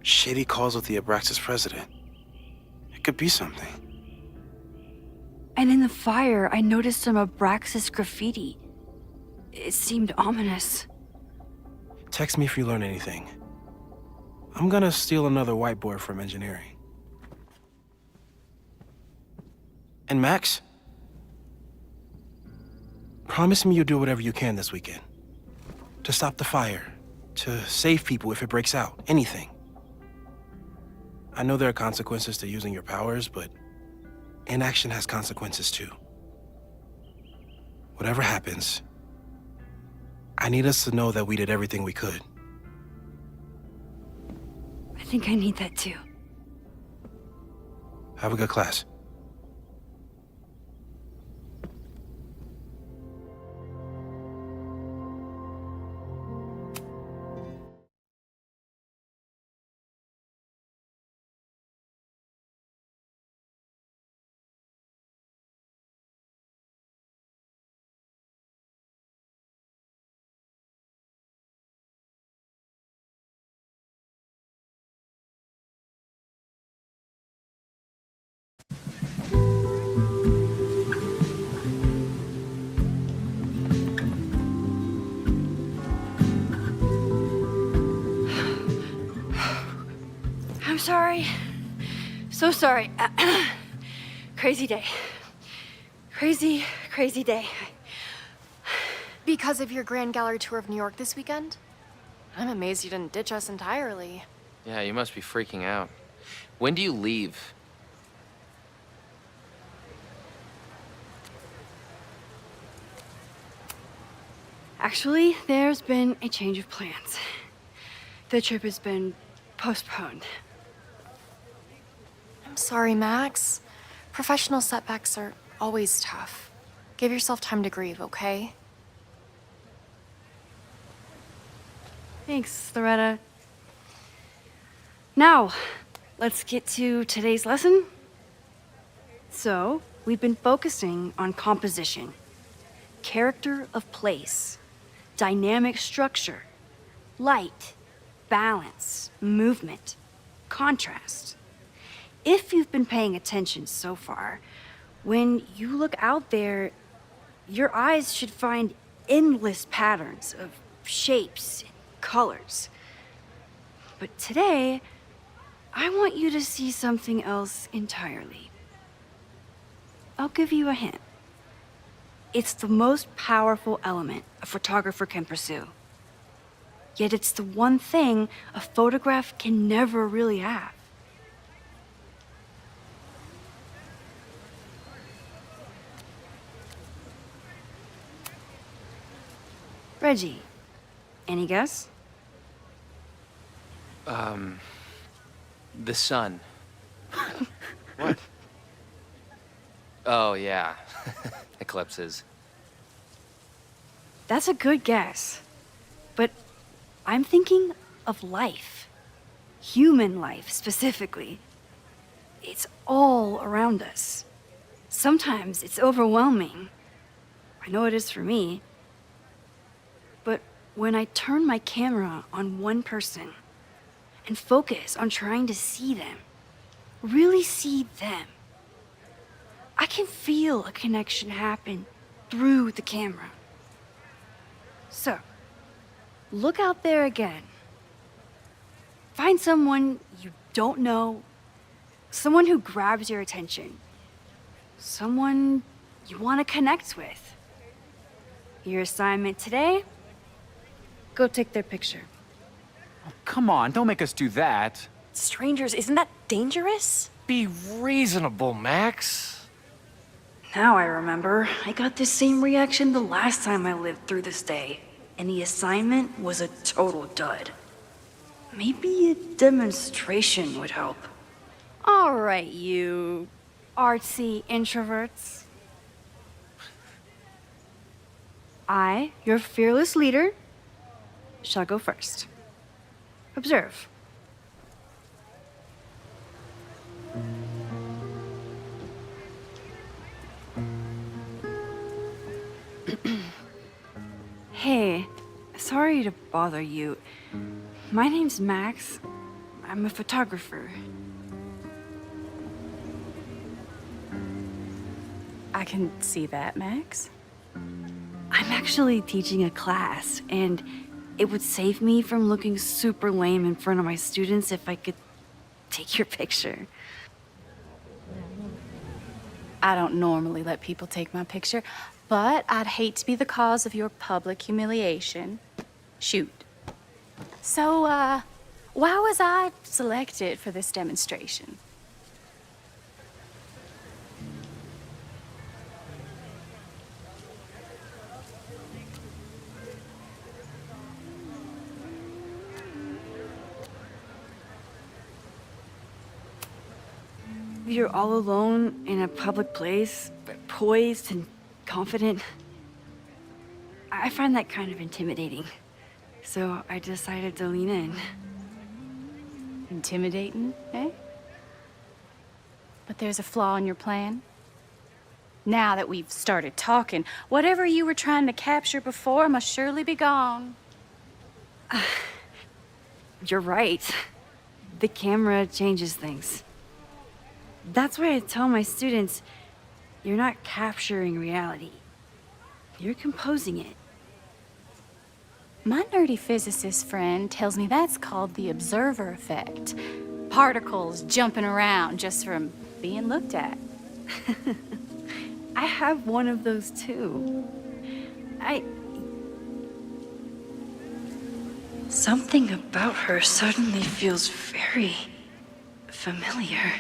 Speaker 11: Shady calls with the Abraxas president. It could be something.
Speaker 1: And in the fire, I noticed some Abraxas graffiti. It seemed ominous.
Speaker 11: Text me if you learn anything. I'm gonna steal another whiteboard from engineering. And Max? Promise me you'll do whatever you can this weekend. To stop the fire. To save people if it breaks out. Anything. I know there are consequences to using your powers, but inaction has consequences too. Whatever happens, I need us to know that we did everything we could.
Speaker 1: I think I need that too.
Speaker 11: Have a good class.
Speaker 1: I'm sorry. So sorry. Crazy day. Crazy, crazy day.
Speaker 5: Because of your Grand Gallery tour of New York this weekend? I'm amazed you didn't ditch us entirely.
Speaker 12: Yeah, you must be freaking out. When do you leave?
Speaker 1: Actually, there's been a change of plans. The trip has been postponed.
Speaker 5: I'm sorry, Max. Professional setbacks are always tough. Give yourself time to grieve, okay?
Speaker 1: Thanks, Loretta. Now, let's get to today's lesson. So, we've been focusing on composition, character of place, dynamic structure, light, balance, movement, contrast. If you've been paying attention so far, when you look out there, your eyes should find endless patterns of shapes and colors. But today, I want you to see something else entirely. I'll give you a hint. It's the most powerful element a photographer can pursue. Yet it's the one thing a photograph can never really have. Reggie, any guess?
Speaker 12: The sun.
Speaker 11: What?
Speaker 12: Oh, yeah. eclipses.
Speaker 3: That's a good guess. But I'm thinking of life. Human life, specifically. It's all around us. Sometimes it's overwhelming. I know it is for me. But when I turn my camera on one person and focus on trying to see them, really see them, I can feel a connection happen through the camera. So, look out there again. Find someone you don't know, someone who grabs your attention, someone you want to connect with. Your assignment today? Go take their picture.
Speaker 6: Oh, come on, don't make us do that.
Speaker 8: Strangers, isn't that dangerous?
Speaker 6: Be reasonable, Max.
Speaker 3: Now I remember, I got the same reaction the last time I lived through this day, and the assignment was a total dud. Maybe a demonstration would help. All right, you artsy introverts. I, your fearless leader, shall go first. Observe. Hey, sorry to bother you. My name's Max. I'm a photographer.
Speaker 13: I can see that, Max.
Speaker 3: I'm actually teaching a class, and it would save me from looking super lame in front of my students if I could take your picture.
Speaker 13: I don't normally let people take my picture, but I'd hate to be the cause of your public humiliation. Shoot. So, why was I selected for this demonstration?
Speaker 3: You're all alone in a public place, poised and confident. I find that kind of intimidating. So I decided to lean in.
Speaker 13: Intimidating, eh? But there's a flaw in your plan. Now that we've started talking, whatever you were trying to capture before must surely be gone.
Speaker 3: You're right. The camera changes things. That's why I tell my students, you're not capturing reality. You're composing it.
Speaker 13: My nerdy physicist friend tells me that's called the observer effect. Particles jumping around just from being looked at.
Speaker 3: I have one of those too. Something about her suddenly feels very familiar.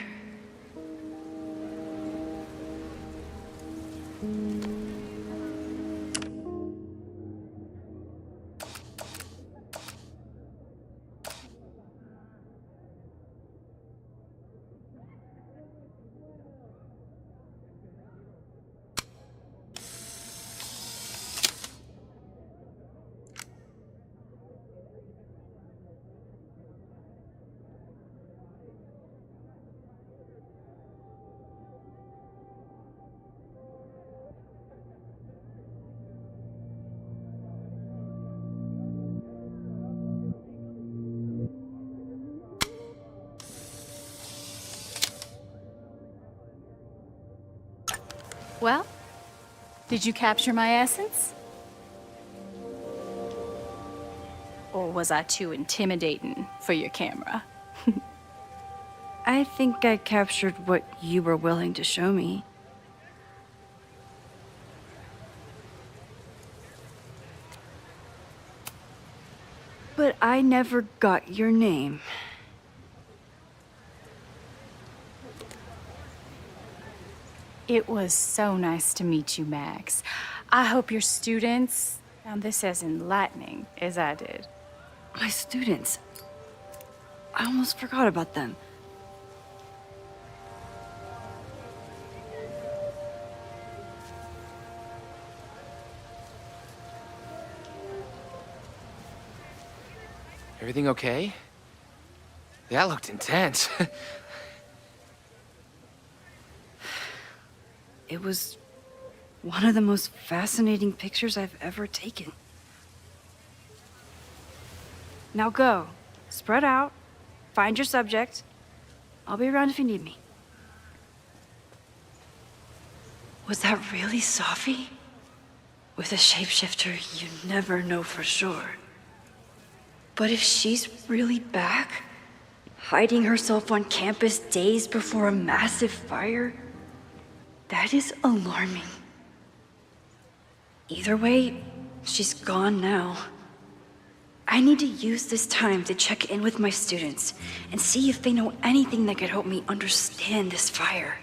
Speaker 13: Well, did you capture my essence? Or was I too intimidating for your camera?
Speaker 3: I think I captured what you were willing to show me. But I never got your name.
Speaker 13: It was so nice to meet you, Max. I hope your students found this as enlightening as I did.
Speaker 3: My students. I almost forgot about them.
Speaker 12: Everything okay? That looked intense.
Speaker 1: It was one of the most fascinating pictures I've ever taken. Now go. Spread out. Find your subject. I'll be around if you need me. Was that really Safi? With a shapeshifter, you never know for sure. But if she's really back, hiding herself on campus days before a massive fire, that is alarming. Either way, she's gone now. I need to use this time to check in with my students and see if they know anything that could help me understand this fire.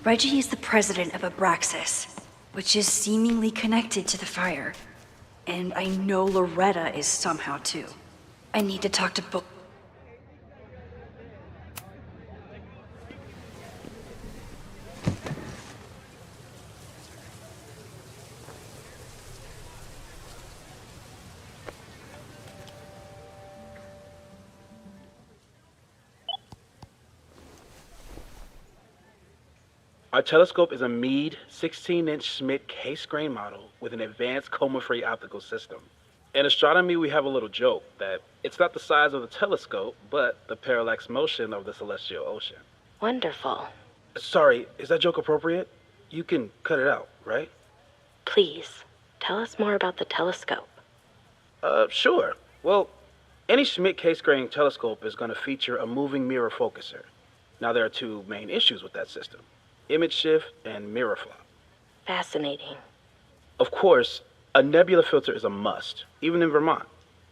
Speaker 1: Reggie is the president of Abraxas, which is seemingly connected to the fire. And I know Loretta is somehow too. I need to talk to both.
Speaker 11: Our telescope is a Meade 16-inch Schmidt case-grain model with an advanced coma-free optical system. In astronomy, we have a little joke that it's not the size of the telescope, but the parallax motion of the celestial ocean.
Speaker 14: Wonderful.
Speaker 11: Sorry, is that joke appropriate? You can cut it out, right?
Speaker 14: Please, tell us more about the telescope.
Speaker 11: Sure. Well, any Schmidt case-grain telescope is going to feature a moving mirror focuser. Now, there are two main issues with that system: image shift and mirror flop.
Speaker 14: Fascinating.
Speaker 11: Of course, a nebula filter is a must, even in Vermont.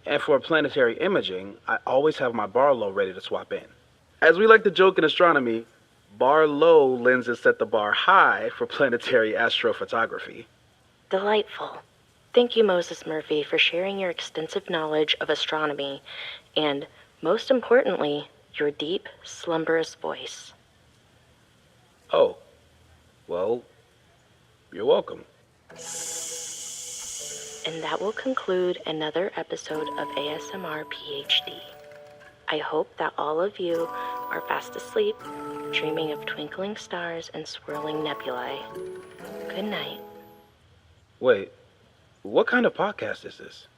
Speaker 11: And for planetary imaging, I always have my bar low ready to swap in. As we like to joke in astronomy, bar low lenses set the bar high for planetary astrophotography.
Speaker 14: Delightful. Thank you, Moses Murphy, for sharing your extensive knowledge of astronomy and, most importantly, your deep, slumberous voice.
Speaker 11: Oh, well, you're welcome.
Speaker 14: And that will conclude another episode of ASMR PhD. I hope that all of you are fast asleep, dreaming of twinkling stars and swirling nebulae. Good night.
Speaker 11: Wait, what kind of podcast is this?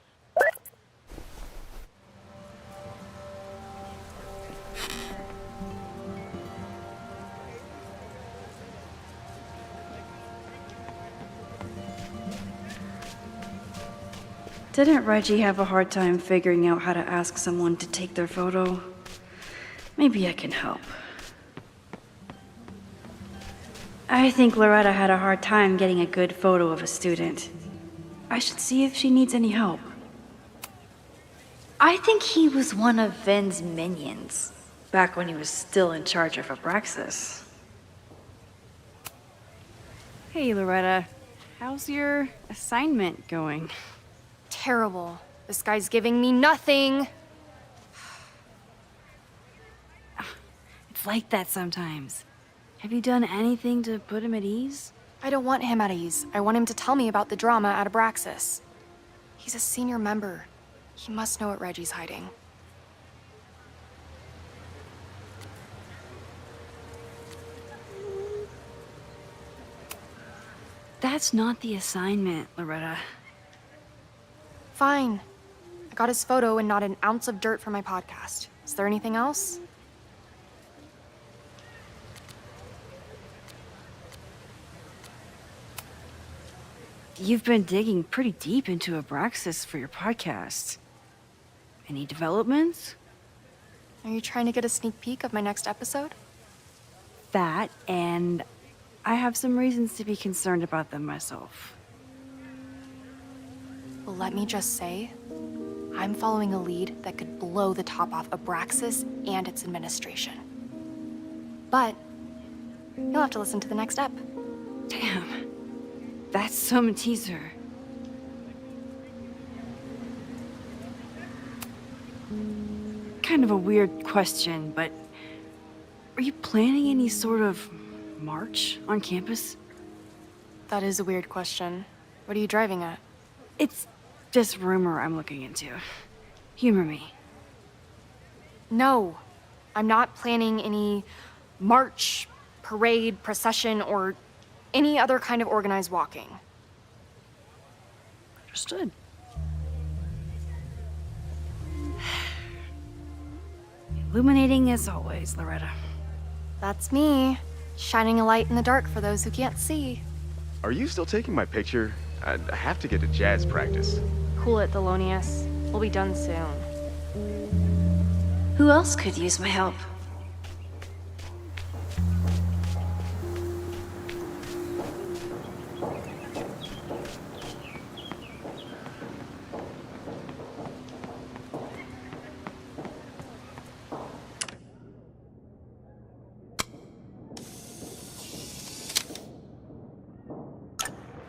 Speaker 1: Didn't Reggie have a hard time figuring out how to ask someone to take their photo? Maybe I can help. I think Loretta had a hard time getting a good photo of a student. I should see if she needs any help. I think he was one of Ven's minions, back when he was still in charge of Abraxas. Hey, Loretta. How's your assignment going?
Speaker 3: Terrible. This guy's giving me nothing.
Speaker 1: It's like that sometimes. Have you done anything to put him at ease?
Speaker 3: I don't want him at ease. I want him to tell me about the drama at Abraxas. He's a senior member. He must know what Reggie's hiding.
Speaker 1: That's not the assignment, Loretta.
Speaker 3: Fine. I got his photo and not an ounce of dirt for my podcast. Is there anything else?
Speaker 1: You've been digging pretty deep into Abraxas for your podcast. Any developments?
Speaker 3: Are you trying to get a sneak peek of my next episode?
Speaker 1: That, and I have some reasons to be concerned about them myself.
Speaker 3: Well, let me just say, I'm following a lead that could blow the top off Abraxas and its administration. But you'll have to listen to the next ep.
Speaker 1: Damn. That's some teaser. Kind of a weird question, but are you planning any sort of march on campus?
Speaker 3: That is a weird question. What are you driving at?
Speaker 8: It's just rumor I'm looking into. Humor me.
Speaker 3: No, I'm not planning any march, parade, procession, or any other kind of organized walking.
Speaker 8: Understood. Illuminating as always, Loretta.
Speaker 3: That's me, shining a light in the dark for those who can't see.
Speaker 15: Are you still taking my picture? I have to get to jazz practice.
Speaker 3: Cool it, Thelonious. We'll be done soon.
Speaker 8: Who else could use my help?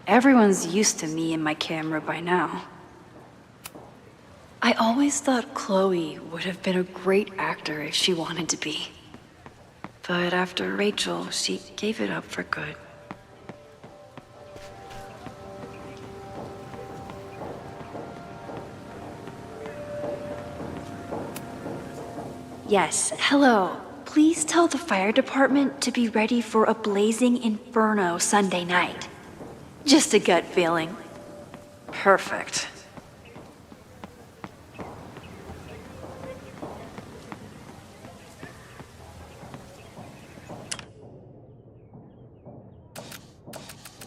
Speaker 8: Everyone's used to me and my camera by now. I always thought Chloe would have been a great actor if she wanted to be. But after Rachel, she gave it up for good. Yes, hello. Please tell the fire department to be ready for a blazing inferno Sunday night. Just a gut feeling. Perfect.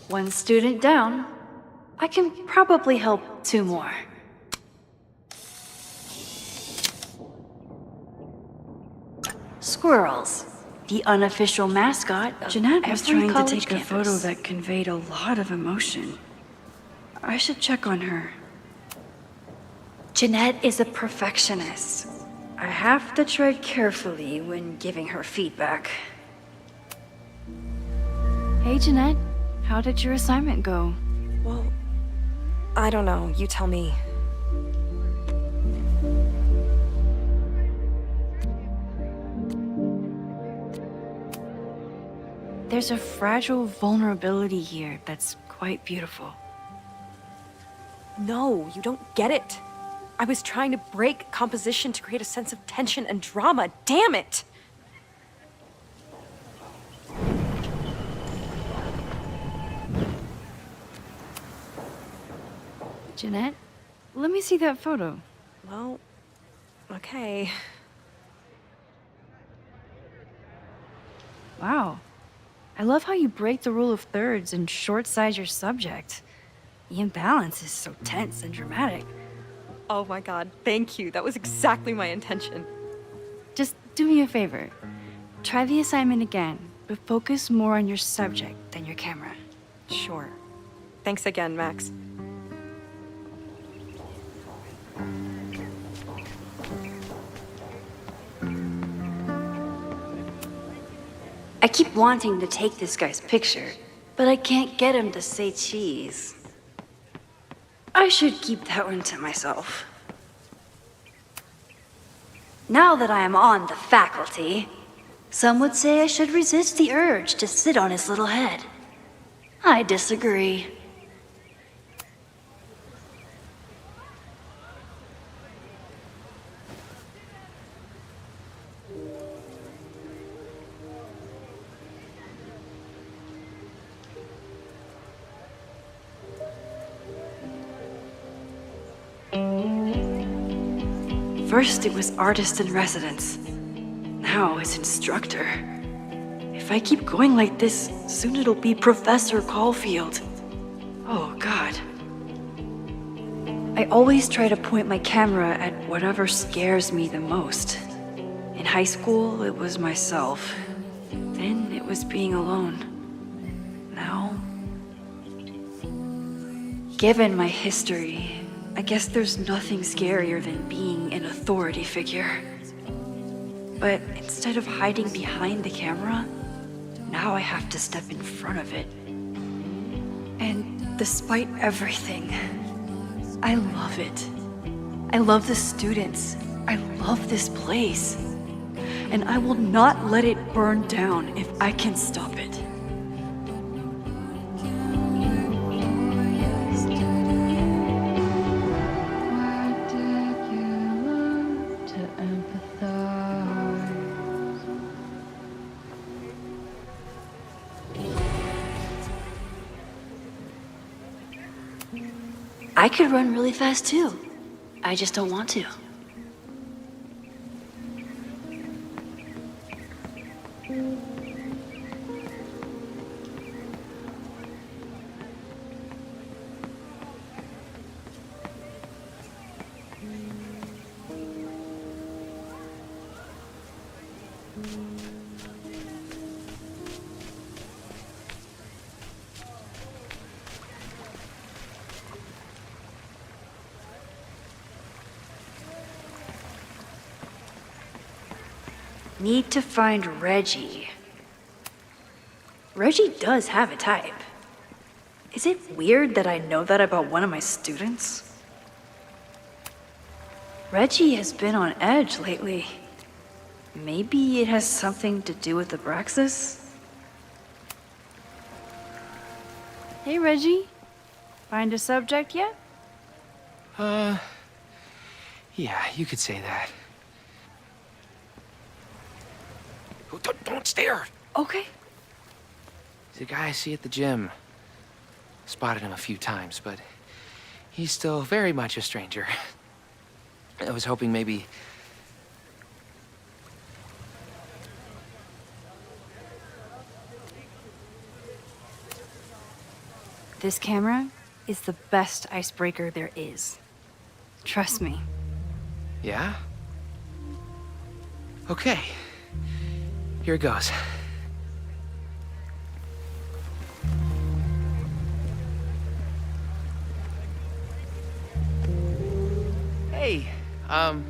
Speaker 8: One student down. I can probably help 2 more. Squirrels, the unofficial mascot. Jeanette was trying to take a photo that conveyed a lot of emotion. I should check on her. Jeanette is a perfectionist. I have to tread carefully when giving her feedback. Hey, Jeanette. How did your assignment go? Well, I don't know. You tell me. There's a fragile vulnerability here that's quite beautiful.
Speaker 16: No, you don't get it. I was trying to break composition to create a sense of tension and drama. Damn it!
Speaker 8: Jeanette, let me see that photo.
Speaker 16: Well, okay.
Speaker 8: Wow. I love how you break the rule of thirds and short-size your subject. The imbalance is so tense and dramatic.
Speaker 16: Oh my god, thank you. That was exactly my intention.
Speaker 8: Just do me a favor. Try the assignment again, but focus more on your subject than your camera.
Speaker 16: Sure. Thanks again, Max.
Speaker 8: I keep wanting to take this guy's picture, but I can't get him to say cheese. I should keep that one to myself. Now that I am on the faculty, some would say I should resist the urge to sit on his little head. I disagree. First it was artist in residence. Now it's instructor. If I keep going like this, soon it'll be Professor Caulfield. Oh God. I always try to point my camera at whatever scares me the most. In high school, it was myself. Then it was being alone. Now, given my history, I guess there's nothing scarier than being an authority figure. But instead of hiding behind the camera, now I have to step in front of it. And despite everything, I love it. I love the students. I love this place. And I will not let it burn down if I can stop it. I could run really fast too. I just don't want to. Need to find Reggie. Reggie does have a type. Is it weird that I know that about one of my students? Reggie has been on edge lately. Maybe it has something to do with Abraxas? Hey, Reggie. Find a subject yet?
Speaker 12: Yeah, you could say that. Oh, don't stare!
Speaker 8: Okay.
Speaker 12: He's a guy I see at the gym. Spotted him a few times, but he's still very much a stranger. I was hoping maybe...
Speaker 8: This camera is the best icebreaker there is. Trust me.
Speaker 12: Yeah? Okay. Here goes. Hey, I'm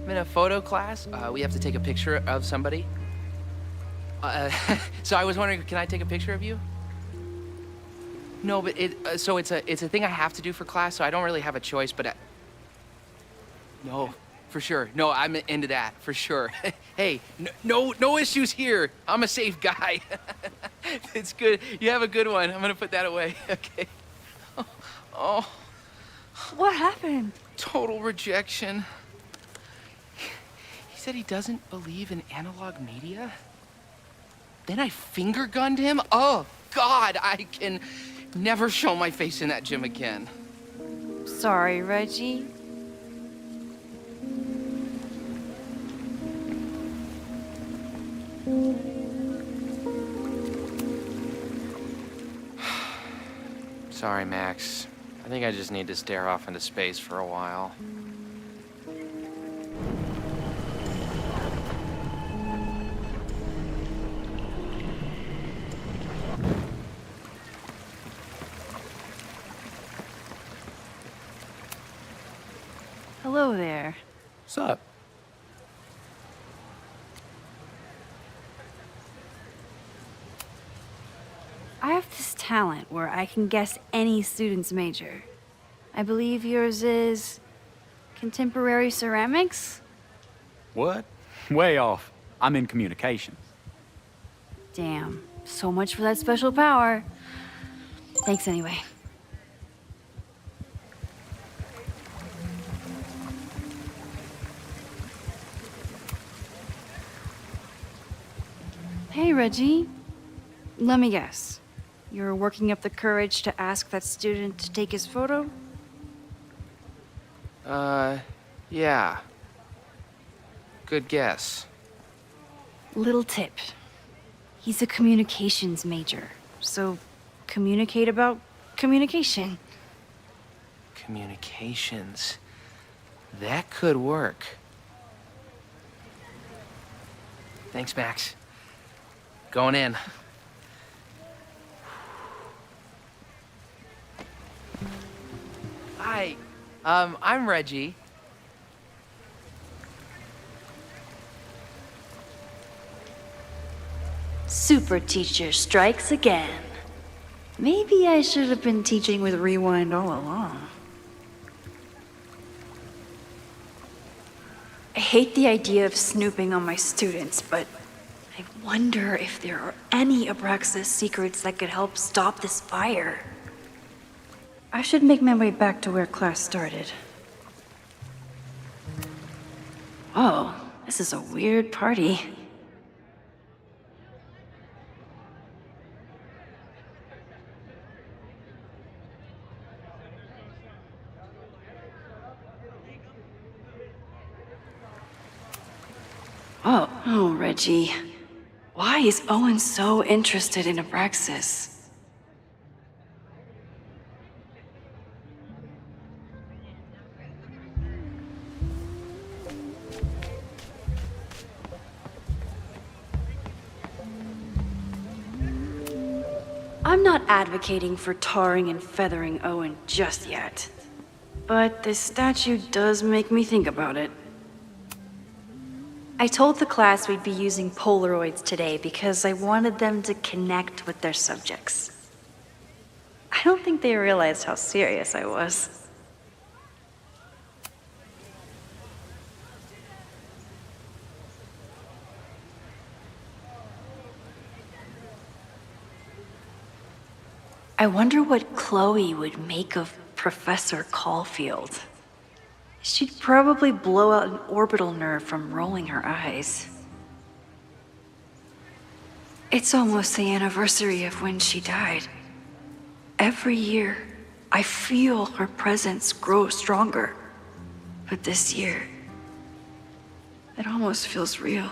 Speaker 12: in a photo class. We have to take a picture of somebody. So I was wondering, can I take a picture of you? No, but so it's a thing I have to do for class, so I don't really have a choice, but no, for sure. No, I'm into that, for sure. Hey, no issues here. I'm a safe guy. It's good. You have a good one. I'm gonna put that away. Okay. Oh.
Speaker 8: What happened?
Speaker 12: Total rejection. He said he doesn't believe in analog media. Then I finger gunned him? Oh, God, I can never show my face in that gym again.
Speaker 8: Sorry, Reggie.
Speaker 12: Sorry, Max. I think I just need to stare off into space for a while.
Speaker 8: Hello there.
Speaker 17: What's up?
Speaker 8: I have this talent where I can guess any student's major. I believe yours is contemporary ceramics?
Speaker 17: What? Way off. I'm in communications.
Speaker 8: Damn, so much for that special power. Thanks anyway. Hey, Reggie. Let me guess. You're working up the courage to ask that student to take his photo?
Speaker 12: Yeah. Good guess.
Speaker 8: Little tip. He's a communications major, so communicate about communication.
Speaker 12: Communications. That could work. Thanks, Max. Going in. Hi, I'm Reggie.
Speaker 8: Super teacher strikes again. Maybe I should have been teaching with Rewind all along. I hate the idea of snooping on my students, but I wonder if there are any Abraxas secrets that could help stop this fire. I should make my way back to where class started. Oh, this is a weird party. up? Oh, Reggie. Why is Owen so interested in Abraxas? I'm not advocating for tarring and feathering Owen just yet. But this statue does make me think about it. I told the class we'd be using Polaroids today because I wanted them to connect with their subjects. I don't think they realized how serious I was. I wonder what Chloe would make of Professor Caulfield. She'd probably blow out an orbital nerve from rolling her eyes. It's almost the anniversary of when she died. Every year, I feel her presence grow stronger. But this year, it almost feels real.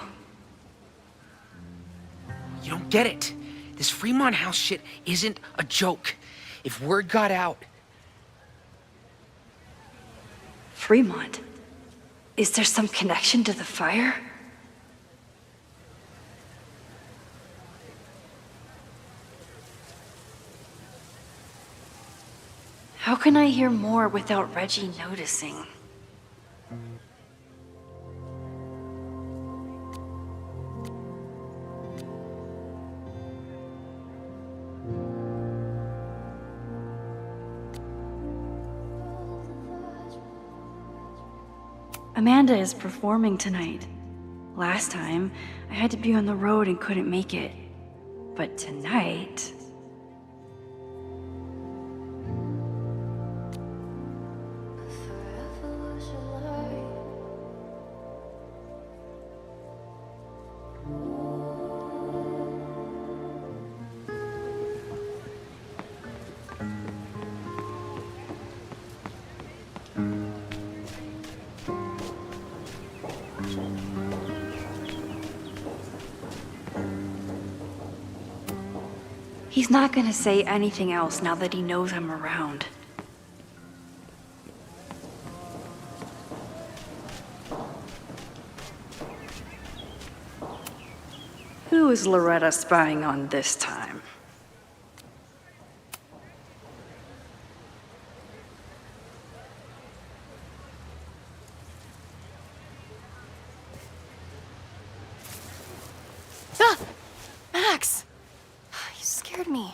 Speaker 12: You don't get it. This Fremont House shit isn't a joke. If word got out...
Speaker 8: Fremont? Is there some connection to the fire? How can I hear more without Reggie noticing? Amanda is performing tonight. Last time, I had to be on the road and couldn't make it. But tonight... He's not gonna say anything else now that he knows I'm around. Who is Loretta spying on this time?
Speaker 3: Ah! Max! You scared me.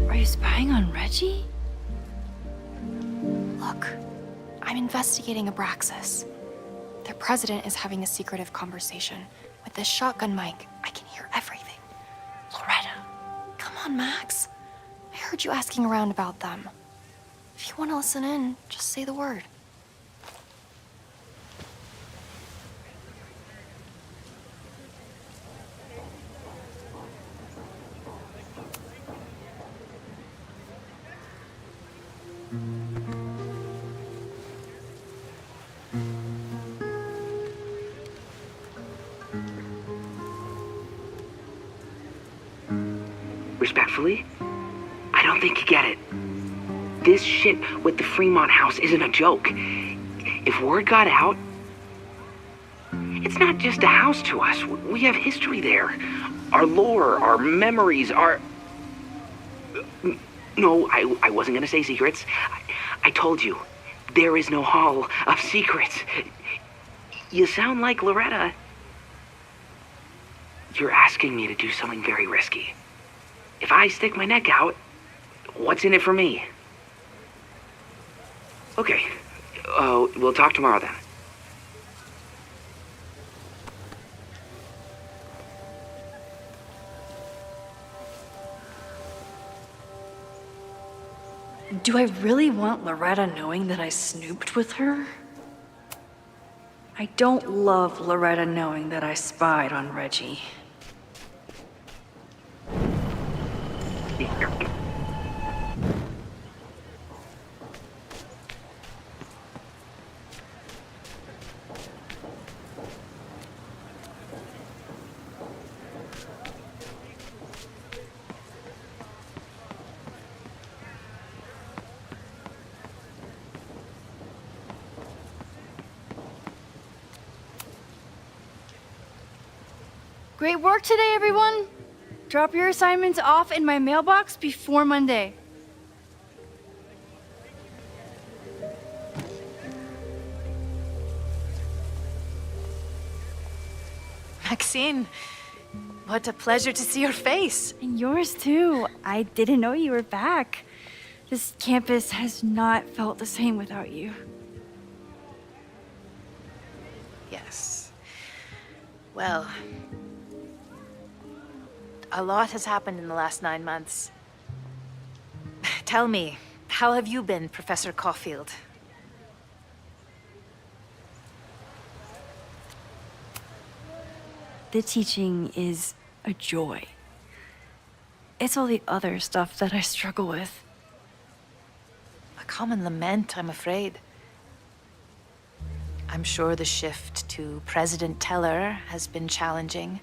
Speaker 8: Are you spying on Reggie?
Speaker 3: Look, I'm investigating Abraxas. Their president is having a secretive conversation. With this shotgun mic, I can hear everything. Loretta, come on, Max. I heard you asking around about them. If you want to listen in, just say the word.
Speaker 18: Respectfully, I don't think you get it. This shit with the Fremont House isn't a joke. If word got out, it's not just a house to us. We have history there. Our lore, our memories, our... No, I wasn't gonna say secrets. I told you, there is no hall of secrets. You sound like Loretta. You're asking me to do something very risky. If I stick my neck out, what's in it for me? Okay, we'll talk tomorrow then.
Speaker 8: Do I really want Loretta knowing that I snooped with her? I don't love Loretta knowing that I spied on Reggie.
Speaker 19: Great work today, everyone! Drop your assignments off in my mailbox before Monday.
Speaker 16: Maxine, what a pleasure to see your face.
Speaker 19: And yours too. I didn't know you were back. This campus has not felt the same without you.
Speaker 16: Yes. Well, a lot has happened in the last 9 months. Tell me, how have you been, Professor Caulfield?
Speaker 19: The teaching is a joy. It's all the other stuff that I struggle with.
Speaker 16: A common lament, I'm afraid. I'm sure the shift to President Teller has been challenging.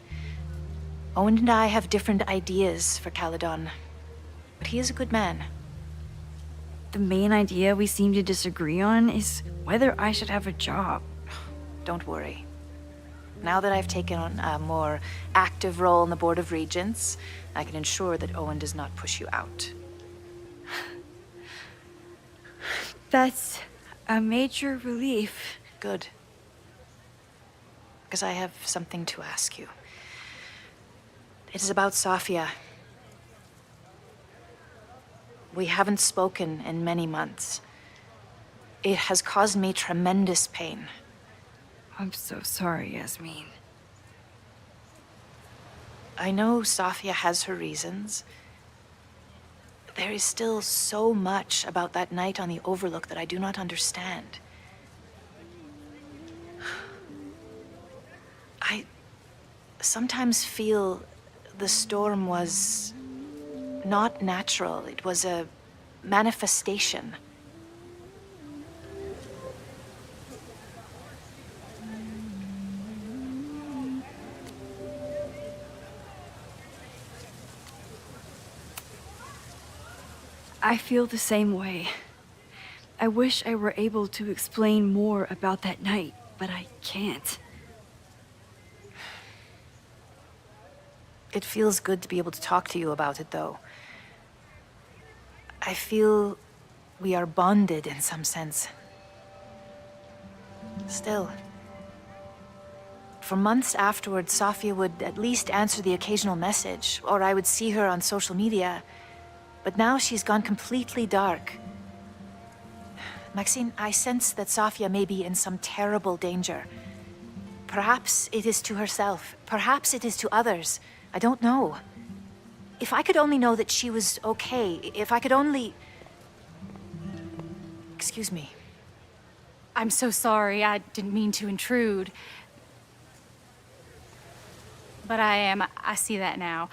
Speaker 16: Owen and I have different ideas for Caledon, but he is a good man.
Speaker 19: The main idea we seem to disagree on is whether I should have a job.
Speaker 16: Don't worry. Now that I've taken on a more active role in the Board of Regents, I can ensure that Owen does not push you out.
Speaker 19: That's a major relief.
Speaker 16: Good. Because I have something to ask you. It is about Safia. We haven't spoken in many months. It has caused me tremendous pain.
Speaker 19: I'm so sorry, Yasmin.
Speaker 16: I know Safia has her reasons. There is still so much about that night on the Overlook that I do not understand. I sometimes feel the storm was not natural. It was a manifestation.
Speaker 19: I feel the same way. I wish I were able to explain more about that night, but I can't.
Speaker 16: It feels good to be able to talk to you about it, though. I feel we are bonded in some sense. Still. For months afterward, Safia would at least answer the occasional message, or I would see her on social media. But now she's gone completely dark. Maxine, I sense that Safia may be in some terrible danger. Perhaps it is to herself. Perhaps it is to others. I don't know. If I could only know that she was okay, if I could only... Excuse me.
Speaker 13: I'm so sorry. I didn't mean to intrude. But I see that now.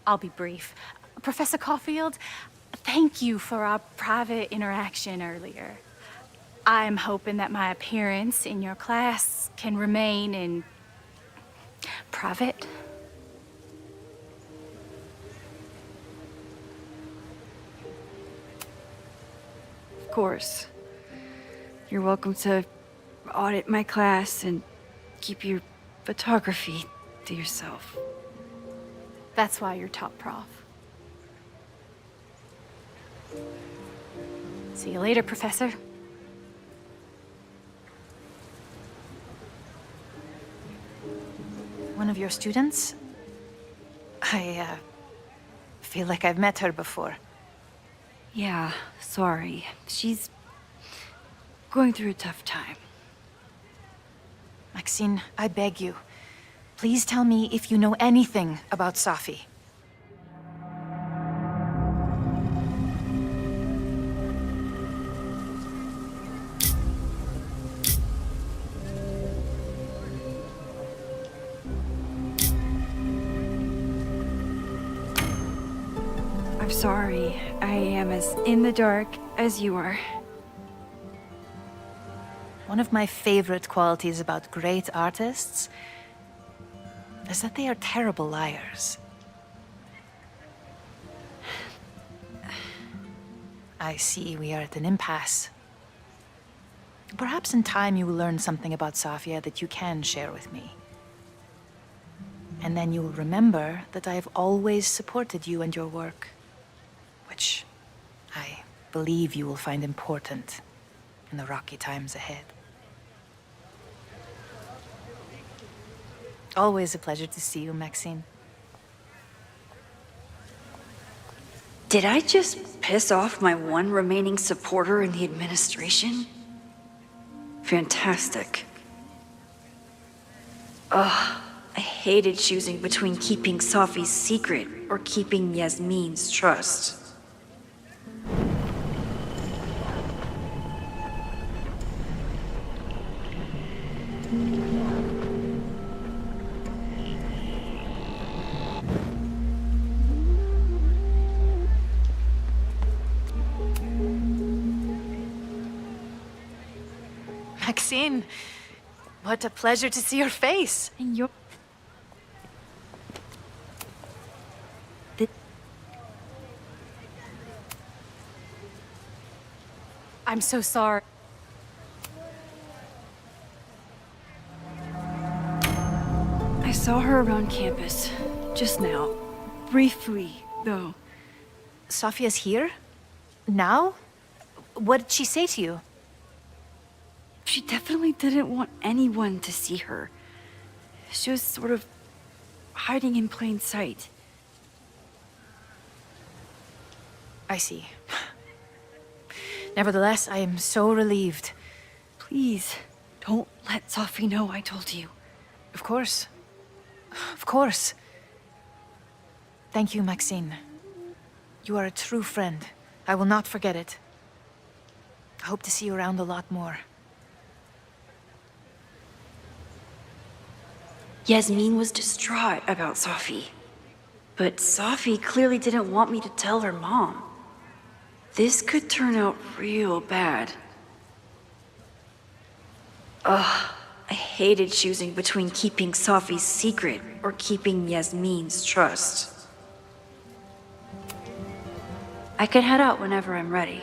Speaker 13: I'll be brief. Professor Caulfield, thank you for our private interaction earlier. I'm hoping that my appearance in your class can remain in private.
Speaker 19: Of course. You're welcome to audit my class and keep your photography to yourself.
Speaker 13: That's why you're top prof. See you later, Professor.
Speaker 16: One of your students? I feel like I've met her before.
Speaker 19: Yeah, sorry. She's going through a tough time.
Speaker 16: Maxine, I beg you. Please tell me if you know anything about Safi.
Speaker 19: I'm sorry. I am as in the dark as you are.
Speaker 16: One of my favorite qualities about great artists is that they are terrible liars. I see we are at an impasse. Perhaps in time you will learn something about Safia that you can share with me. And then you will remember that I have always supported you and your work, which I believe you will find important in the rocky times ahead. Always a pleasure to see you, Maxine.
Speaker 8: Did I just piss off my one remaining supporter in the administration? Fantastic. Ugh, I hated choosing between keeping Safi's secret or keeping Yasmin's trust.
Speaker 16: Maxine, what a pleasure to see your face.
Speaker 19: And your... I'm so sorry. I saw her around campus just now. Briefly, though.
Speaker 16: Safia's here? Now? What did she say to you?
Speaker 19: She definitely didn't want anyone to see her. She was sort of hiding in plain sight.
Speaker 16: I see. Nevertheless, I am so relieved.
Speaker 19: Please, don't let Safi know I told you.
Speaker 16: Of course. Of course. Thank you, Maxine. You are a true friend. I will not forget it. I hope to see you around a lot more.
Speaker 8: Yasmin was distraught about Safi. But Safi clearly didn't want me to tell her mom. This could turn out real bad. Ugh, I hated choosing between keeping Safi's secret or keeping Yasmin's trust. I can head out whenever I'm ready.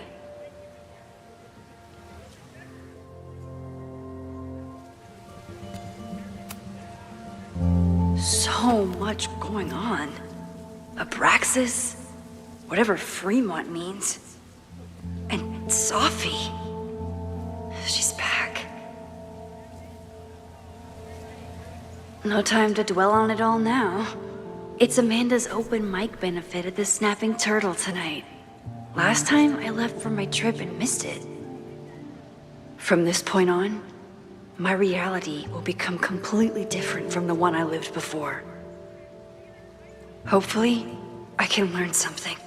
Speaker 8: So much going on. Abraxas, whatever Fremont means. And Safi. She's back. No time to dwell on it all now. It's Amanda's open mic benefit at the Snapping Turtle tonight. Last time I left for my trip and missed it. From this point on, my reality will become completely different from the one I lived before. Hopefully, I can learn something.